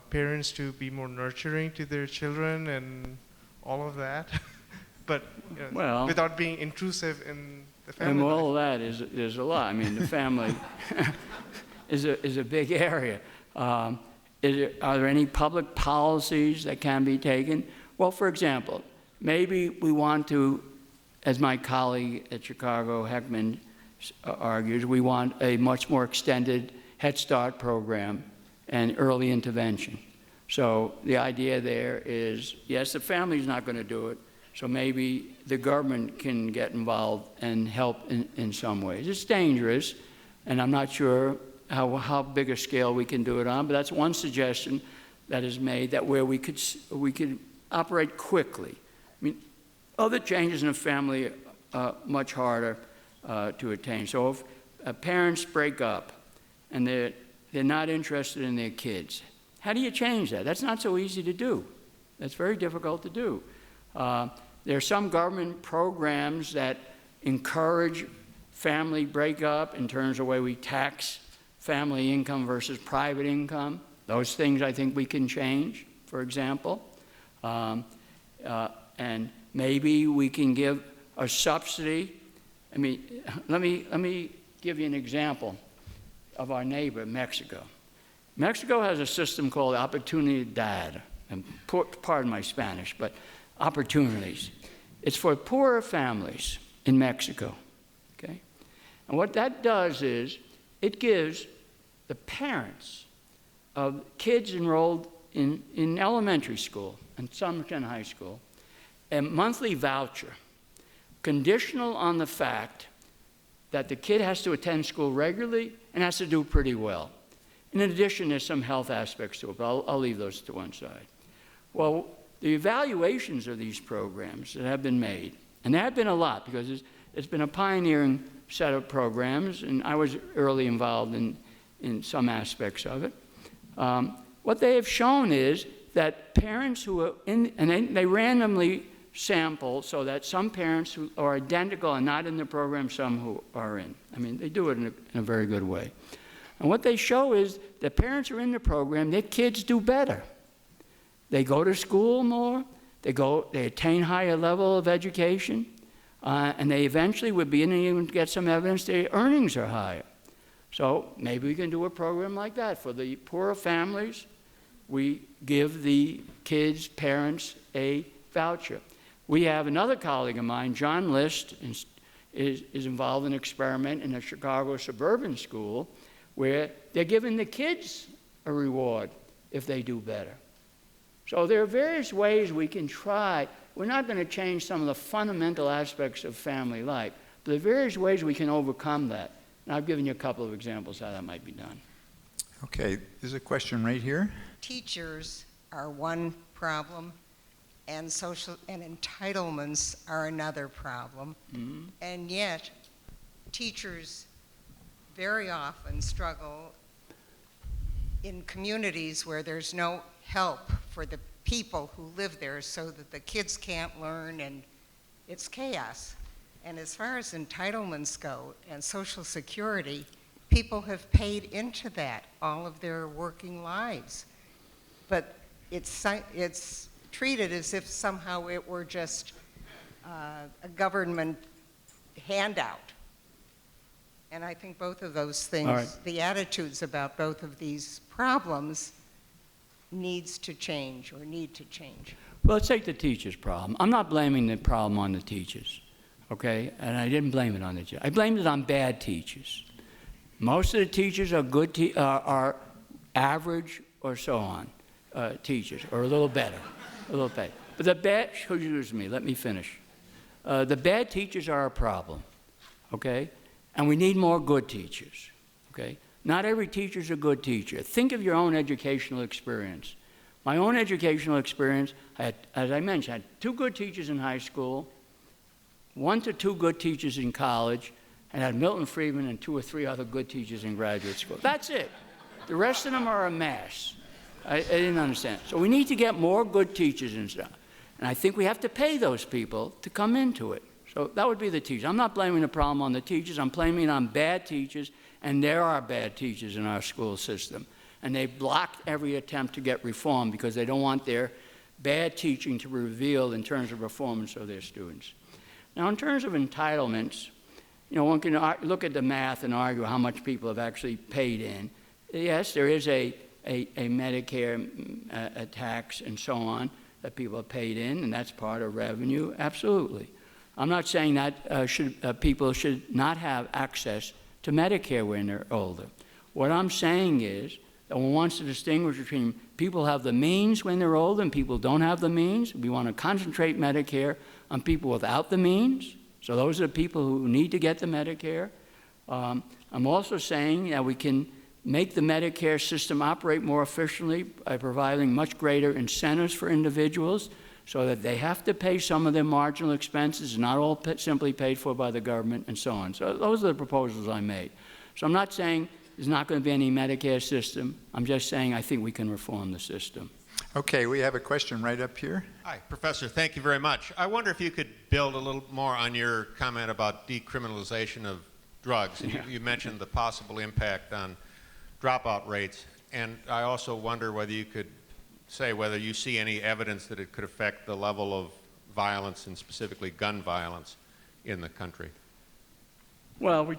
parents to be more nurturing to their children and all of that? But well, without being intrusive in the family and life. all of that is a lot. I mean, the family is a big area. Are there any public policies that can be taken? Well, for example, maybe we want to, as my colleague at Chicago, Heckman, argues, we want a much more extended Head Start program and early intervention. So the idea there is, yes, the family's not going to do it, so maybe the government can get involved and help in some ways. It's dangerous, and I'm not sure how big a scale we can do it on, but that's one suggestion that is made that where we could operate quickly. I mean, other changes in a family are much harder to attain. So if parents break up and they're not interested in their kids, how do you change that? That's not so easy to do. That's very difficult to do. There are some government programs that encourage family breakup in terms of the way we tax family income versus private income. Those things I think we can change, for example. And maybe we can give a subsidy. I mean, let me give you an example of our neighbor, Mexico. Mexico has a system called Oportunidad, and pardon my Spanish, but opportunities. It's for poorer families in Mexico, okay? And what that does is it gives the parents of kids enrolled in elementary school and some in high school a monthly voucher conditional on the fact that the kid has to attend school regularly and has to do pretty well. In addition, there's some health aspects to it, but I'll leave those to one side. Well, the evaluations of these programs that have been made, and there have been a lot because it's been a pioneering set of programs, and I was early involved in some aspects of it. What they have shown is that parents who are in, and they randomly sample so that some parents who are identical and not in the program, some who are in. I mean, they do it in a very good way. And what they show is that parents who are in the program, their kids do better. They go to school more, they attain higher level of education, and they eventually would be able to get some evidence their earnings are higher. So maybe we can do a program like that. For the poorer families, we give the kids' parents a voucher. We have another colleague of mine, John List, is involved in an experiment in a Chicago suburban school where they're giving the kids a reward if they do better. So there are various ways we can try. We're not going to change some of the fundamental aspects of family life, but there are various ways we can overcome that. And I've given you a couple of examples how that might be done. Okay, there's a question right here. Teachers are one problem, and social and entitlements are another problem. And yet, teachers very often struggle in communities where there's no help for the people who live there, so that the kids can't learn and it's chaos. And as far as entitlements go and Social Security, people have paid into that all of their working lives. But it's treated as if somehow it were just a government handout. And I think both of those things, All right. the attitudes about both of these problems needs to change or need to change. Well, let's take the teachers' problem. I'm not blaming the problem on the teachers, okay? And I didn't blame it on the teachers. I blamed it on bad teachers. Most of the teachers are good, are average or so on teachers, or a little better, a little better. But the bad, excuse me, let me finish. The bad teachers are a problem, okay? And we need more good teachers, okay? Not every teacher is a good teacher. Think of your own educational experience. My own educational experience, as I mentioned, I had 2 good teachers in high school, 1 to 2 good teachers in college, and had Milton Friedman and 2 or 3 other good teachers in graduate school. That's it. The rest of them are a mess. I didn't understand. So we need to get more good teachers and stuff. And I think we have to pay those people to come into it. So that would be the teachers. I'm not blaming the problem on the teachers. I'm blaming it on bad teachers, and there are bad teachers in our school system. And they blocked every attempt to get reform because they don't want their bad teaching to be revealed in terms of performance of their students. Now, in terms of entitlements, you know, one can look at the math and argue how much people have actually paid in. Yes, there is a Medicare a tax and so on that people have paid in, and that's part of revenue, absolutely. I'm not saying that people should not have access to Medicare when they're older. What I'm saying is that one wants to distinguish between people have the means when they're old and people don't have the means. We want to concentrate Medicare on people without the means. So those are the people who need to get the Medicare. I'm also saying that we can make the Medicare system operate more efficiently by providing much greater incentives for individuals so that they have to pay some of their marginal expenses, not all simply paid for by the government, and so on. So those are the proposals I made. So I'm not saying there's not going to be any Medicare system. I'm just saying I think we can reform the system. Okay, we have a question right up here. Hi, Professor, thank you very much. I wonder if you could build a little more on your comment about decriminalization of drugs. And you mentioned the possible impact on dropout rates, and I also wonder whether you could say whether you see any evidence that it could affect the level of violence, and specifically gun violence, in the country. Well,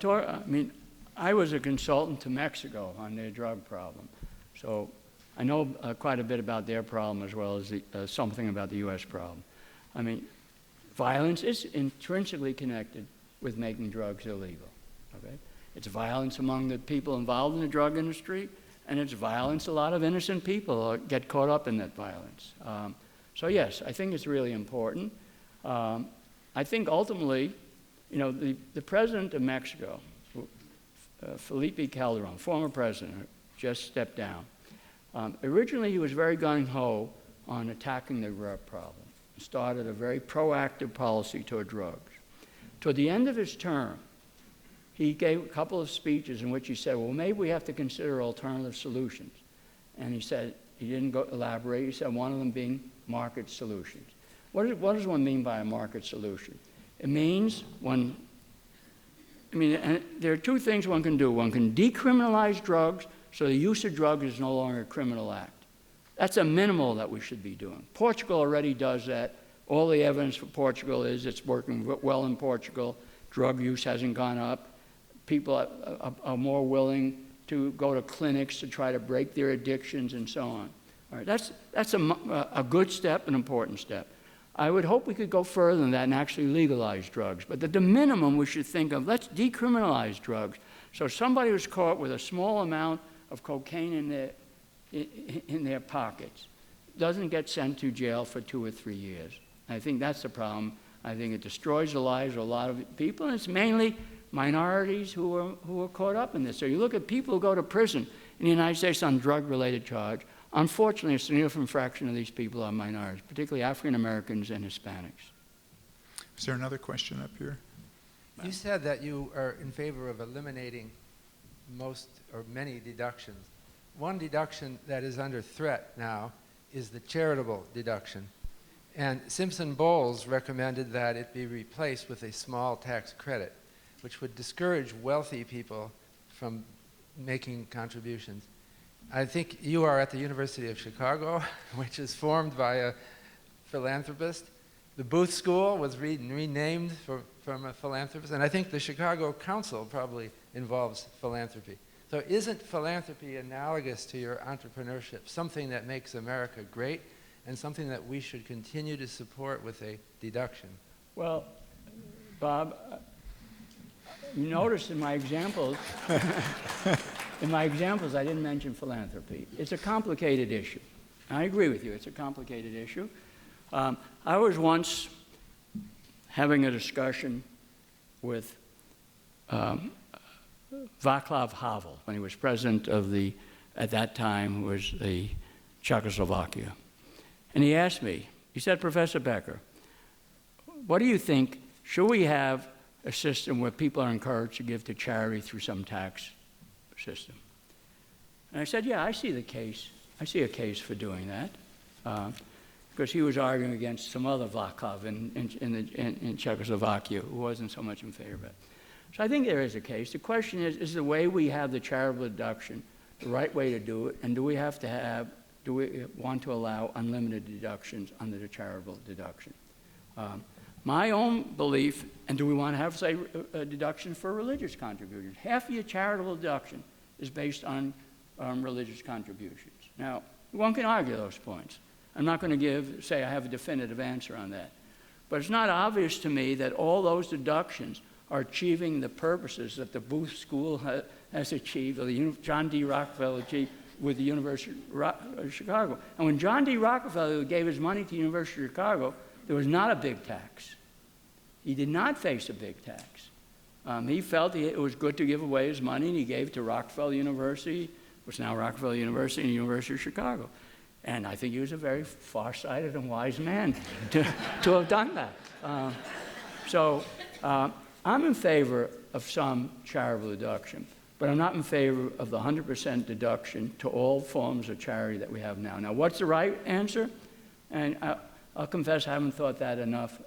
I was a consultant to Mexico on their drug problem, so I know quite a bit about their problem as well as something about the U.S. problem. I mean, violence is intrinsically connected with making drugs illegal, okay? It's violence among the people involved in the drug industry, and it's violence. A lot of innocent people get caught up in that violence. So yes, I think it's really important. I think ultimately, you know, the president of Mexico, Felipe Calderon, former president, just stepped down. Originally, he was very gung-ho on attacking the drug problem. Started a very proactive policy toward drugs. Toward the end of his term, he gave a couple of speeches in which he said, well, maybe we have to consider alternative solutions. And he said, he didn't elaborate, he said one of them being market solutions. What does one mean by a market solution? It means there are 2 things one can do. One can decriminalize drugs so the use of drugs is no longer a criminal act. That's a minimal that we should be doing. Portugal already does that. All the evidence for Portugal is it's working well in Portugal. Drug use hasn't gone up. People are more willing to go to clinics to try to break their addictions and so on. All right, that's a good step, an important step. I would hope we could go further than that and actually legalize drugs. But at the minimum, we should think of, let's decriminalize drugs. So somebody who's caught with a small amount of cocaine in their pockets doesn't get sent to jail for 2 or 3 years. I think that's the problem. I think it destroys the lives of a lot of people, and it's mainly minorities who are caught up in this. So you look at people who go to prison in the United States on drug-related charge, Unfortunately, a significant fraction of these people are minorities, particularly African Americans and Hispanics. Is there another question up here? You said that you are in favor of eliminating most or many deductions. One deduction that is under threat now is the charitable deduction. And Simpson-Bowles recommended that it be replaced with a small tax credit, which would discourage wealthy people from making contributions. I think you are at the University of Chicago, which is formed by a philanthropist. The Booth School was renamed from a philanthropist, and I think the Chicago Council probably involves philanthropy. So isn't philanthropy analogous to your entrepreneurship, something that makes America great and something that we should continue to support with a deduction? Well, Bob, you notice in my examples, I didn't mention philanthropy. It's a complicated issue. I agree with you, it's a complicated issue. I was once having a discussion with Václav Havel, when he was president of the, at that time, was the Czechoslovakia. And he asked me, he said, Professor Becker, what do you think, should we have a system where people are encouraged to give to charity through some tax system? And I said, yeah, I see the case. I see a case for doing that. Because he was arguing against some other Václav in Czechoslovakia who wasn't so much in favor of it. So I think there is a case. The question is the way we have the charitable deduction the right way to do it, and do we want to allow unlimited deductions under the charitable deduction? My own belief, and do we want to have, say, a deduction for religious contributions? Half of your charitable deduction is based on religious contributions. Now, one can argue those points. I'm not going to say I have a definitive answer on that. But it's not obvious to me that all those deductions are achieving the purposes that the Booth School has achieved, or the John D. Rockefeller achieved with the University of Chicago. And when John D. Rockefeller gave his money to the University of Chicago, there was not a big tax. He did not face a big tax. He felt it was good to give away his money, and he gave it to Rockefeller University, which is now Rockefeller University, and the University of Chicago. And I think he was a very far-sighted and wise man to have done that. I'm in favor of some charitable deduction, but I'm not in favor of the 100% deduction to all forms of charity that we have now. Now, what's the right answer? And I'll confess I haven't thought that enough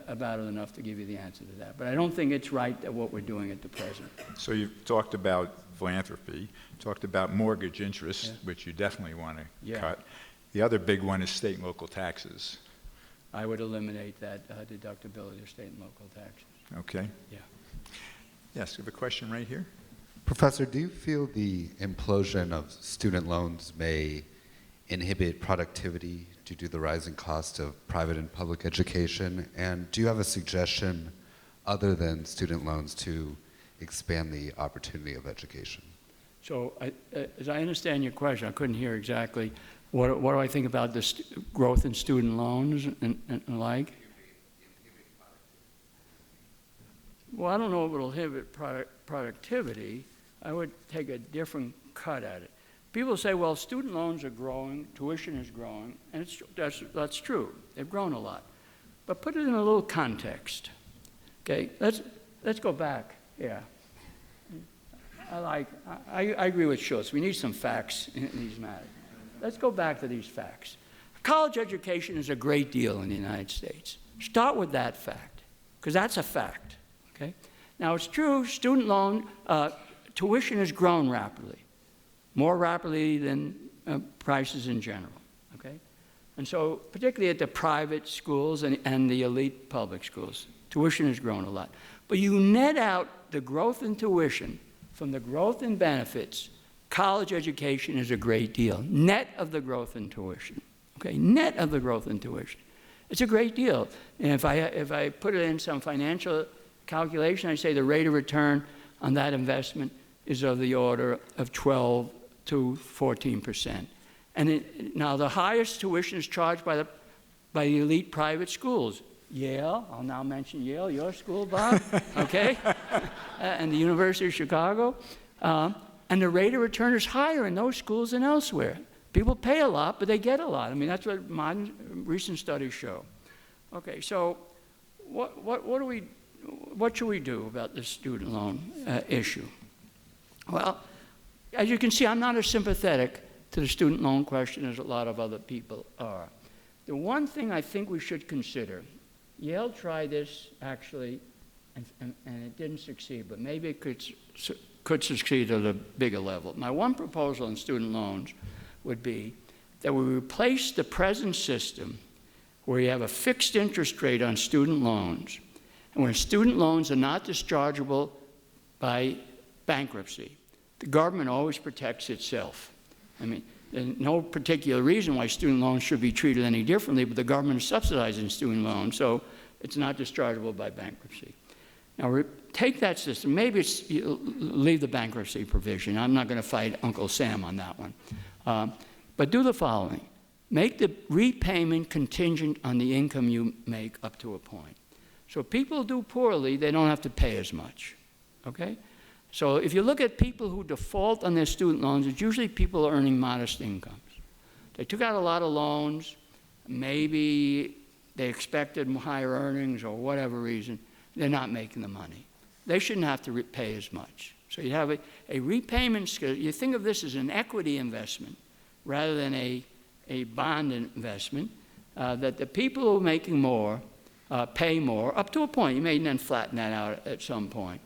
about it enough to give you the answer to that. But I don't think it's right that what we're doing at the present. So you've talked about philanthropy, talked about mortgage interest, which you definitely want to cut. The other big one is state and local taxes. I would eliminate that deductibility of state and local taxes. Okay. Yeah. Yes, we have a question right here. Professor, do you feel the implosion of student loans may inhibit productivity due to the rising cost of private and public education? And do you have a suggestion other than student loans to expand the opportunity of education? So as I understand your question, I couldn't hear exactly. What do I think about this growth in student loans and like? Well, I don't know if it'll inhibit productivity. I would take a different cut at it. People say, well, student loans are growing, tuition is growing, and that's true. They've grown a lot. But put it in a little context. Okay, let's go back. Yeah. I agree with Schultz. We need some facts in these matters. Let's go back to these facts. College education is a great deal in the United States. Start with that fact, because that's a fact. Okay? Now, it's true, student loan tuition has grown rapidly, more rapidly than prices in general. Okay? And so, particularly at the private schools and the elite public schools, tuition has grown a lot. But you net out the growth in tuition from the growth in benefits, college education is a great deal. Net of the growth in tuition. Okay? Net of the growth in tuition. It's a great deal. And if I put it in some financial calculation, I say the rate of return on that investment is of the order of 12 to 14%. And now the highest tuition is charged by the elite private schools. Yale, I'll now mention Yale, your school, Bob, okay? And the University of Chicago. And the rate of return is higher in those schools than elsewhere. People pay a lot, but they get a lot. I mean, that's what modern, recent studies show. Okay, so what should we do about this student loan issue? Well, as you can see, I'm not as sympathetic to the student loan question as a lot of other people are. The one thing I think we should consider, Yale tried this actually, and it didn't succeed, but maybe it could succeed at a bigger level. My one proposal in student loans would be that we replace the present system where you have a fixed interest rate on student loans, and when student loans are not dischargeable by bankruptcy, the government always protects itself. I mean, there's no particular reason why student loans should be treated any differently, but the government is subsidizing student loans, so it's not dischargeable by bankruptcy. Now, take that system. Maybe it's leave the bankruptcy provision. I'm not going to fight Uncle Sam on that one. But do the following. Make the repayment contingent on the income you make up to a point. So if people do poorly, they don't have to pay as much, okay? So if you look at people who default on their student loans, it's usually people earning modest incomes. They took out a lot of loans, maybe they expected higher earnings or whatever reason, they're not making the money. They shouldn't have to pay as much. So you have a repayment schedule. You think of this as an equity investment rather than a bond investment, that the people who are making more pay more up to a point. You may then flatten that out at some point.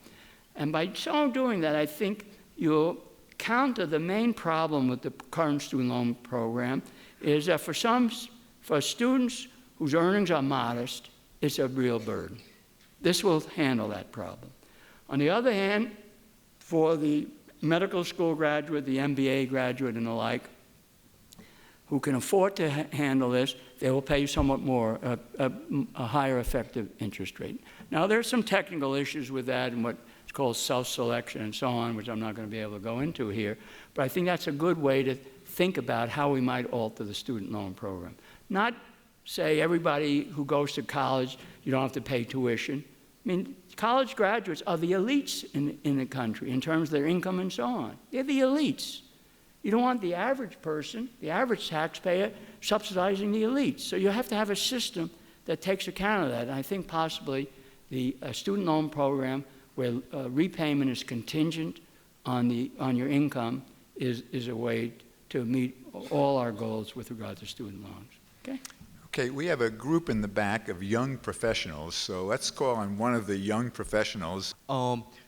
And by so doing that, I think you'll counter the main problem with the current student loan program is that for students whose earnings are modest, it's a real burden. This will handle that problem. On the other hand, for the medical school graduate, the MBA graduate, and the like, who can afford to handle this, they will pay somewhat more, a higher effective interest rate. Now, there are some technical issues with that and what's called self-selection and so on, which I'm not going to be able to go into here, but I think that's a good way to think about how we might alter the student loan program. Not say everybody who goes to college, you don't have to pay tuition. I mean, college graduates are the elites in the country in terms of their income and so on. They're the elites. You don't want the average person, the average taxpayer, subsidizing the elites. So you have to have a system that takes account of that. And I think possibly the student loan program where repayment is contingent on your income is a way to meet all our goals with regard to student loans. Okay? Okay, we have a group in the back of young professionals, so let's call on one of the young professionals.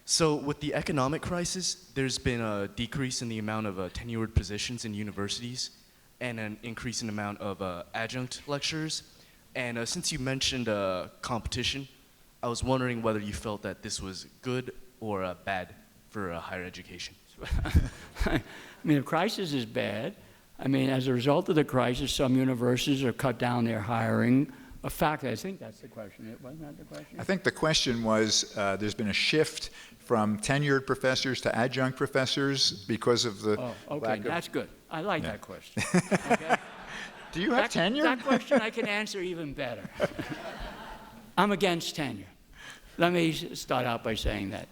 So with the economic crisis, there's been a decrease in the amount of tenured positions in universities and an increase in the amount of adjunct lecturers. And since you mentioned competition, I was wondering whether you felt that this was good or bad for higher education. I mean, the crisis is bad. I mean, as a result of the crisis, some universities have cut down their hiring. A fact, I think that's the question. Wasn't that the question? I think the question was, there's been a shift from tenured professors to adjunct professors because of the okay, that's good. I like that question. Okay? Do you have tenure? That question I can answer even better. I'm against tenure. Let me start out by saying that.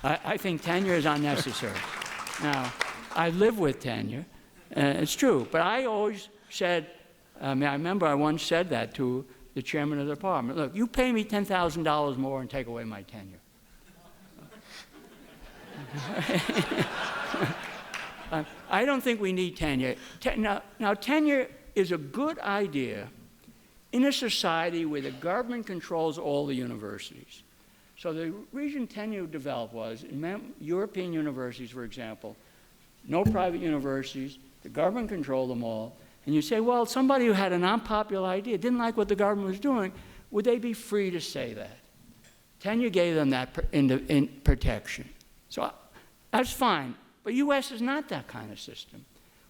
I think tenure is unnecessary. Now, I live with tenure. It's true, but I always said, I remember I once said that to the chairman of the department. Look, you pay me $10,000 more and take away my tenure. I don't think we need tenure. Now, tenure is a good idea in a society where the government controls all the universities. So the reason tenure developed was, in European universities, for example, no private universities, the government controlled them all, and you say, well, somebody who had an unpopular idea, didn't like what the government was doing, would they be free to say that? Tenure gave them that protection. So that's fine, but U.S. is not that kind of system.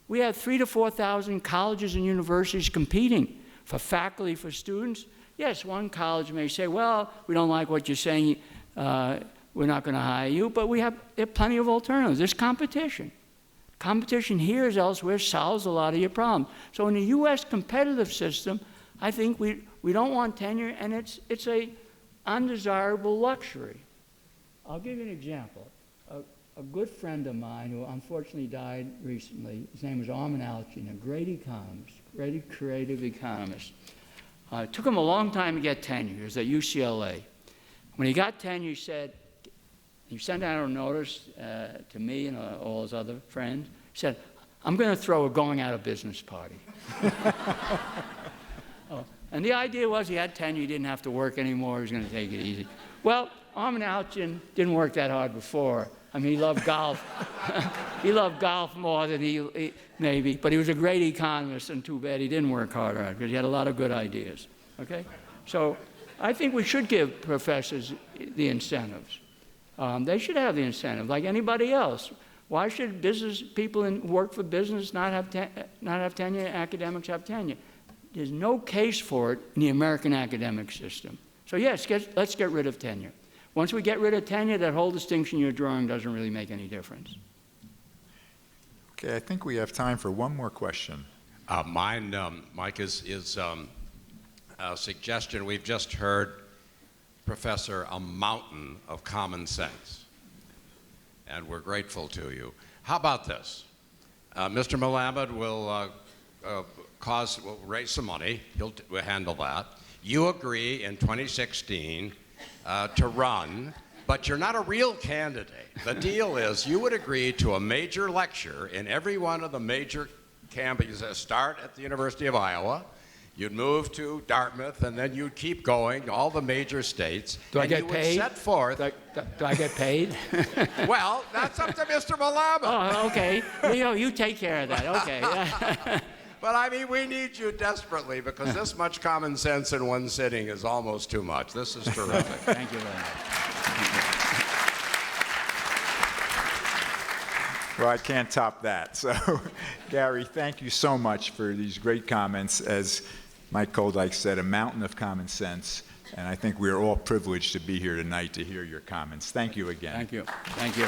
We have 3,000 to 4,000 colleges and universities competing for faculty, for students. Yes, one college may say, well, we don't like what you're saying, we're not going to hire you, but there are plenty of alternatives. There's competition. Competition here as elsewhere solves a lot of your problems. So in the U.S. competitive system, I think we don't want tenure, and it's a undesirable luxury. I'll give you an example. a good friend of mine who unfortunately died recently. His name was Armin Alchin, a great economist, great creative economist. It took him a long time to get tenure. He was at UCLA. When he got tenure, he sent out a notice to me and all his other friends. He said, I'm going to throw a going out of business party. And the idea was he had tenure, he didn't have to work anymore, he was going to take it easy. Well, Armin Alchin didn't work that hard before. I mean, he loved golf. He loved golf more than he maybe, but he was a great economist, and too bad he didn't work hard on it, because he had a lot of good ideas, okay? So I think we should give professors the incentives. They should have the incentive, like anybody else. Why should business people who work for business not have tenure, academics have tenure? There's no case for it in the American academic system. So yes, let's get rid of tenure. Once we get rid of tenure, that whole distinction you're drawing doesn't really make any difference. Okay, I think we have time for one more question. Mine, Mike, is a suggestion. We've just heard, Professor, a mountain of common sense, and we're grateful to you. How about this? Mr. Melamed will raise some money. He'll handle that. You agree in 2016 to run, but you're not a real candidate. The deal is you would agree to a major lecture in every one of the major campuses. Start at the University of Iowa, you'd move to Dartmouth, and then you'd keep going, all the major states. Do I get paid? Set forth. Do I get paid? Well, that's up to Mr. Melamed. Oh, okay. You take care of that. Okay. But I mean, we need you desperately, because this much common sense in one sitting is almost too much. This is terrific. Thank you very much. Well, I can't top that. So, Gary, thank you so much for these great comments. As Mike Koldike said, a mountain of common sense. And I think we're all privileged to be here tonight to hear your comments. Thank you again. Thank you. Thank you.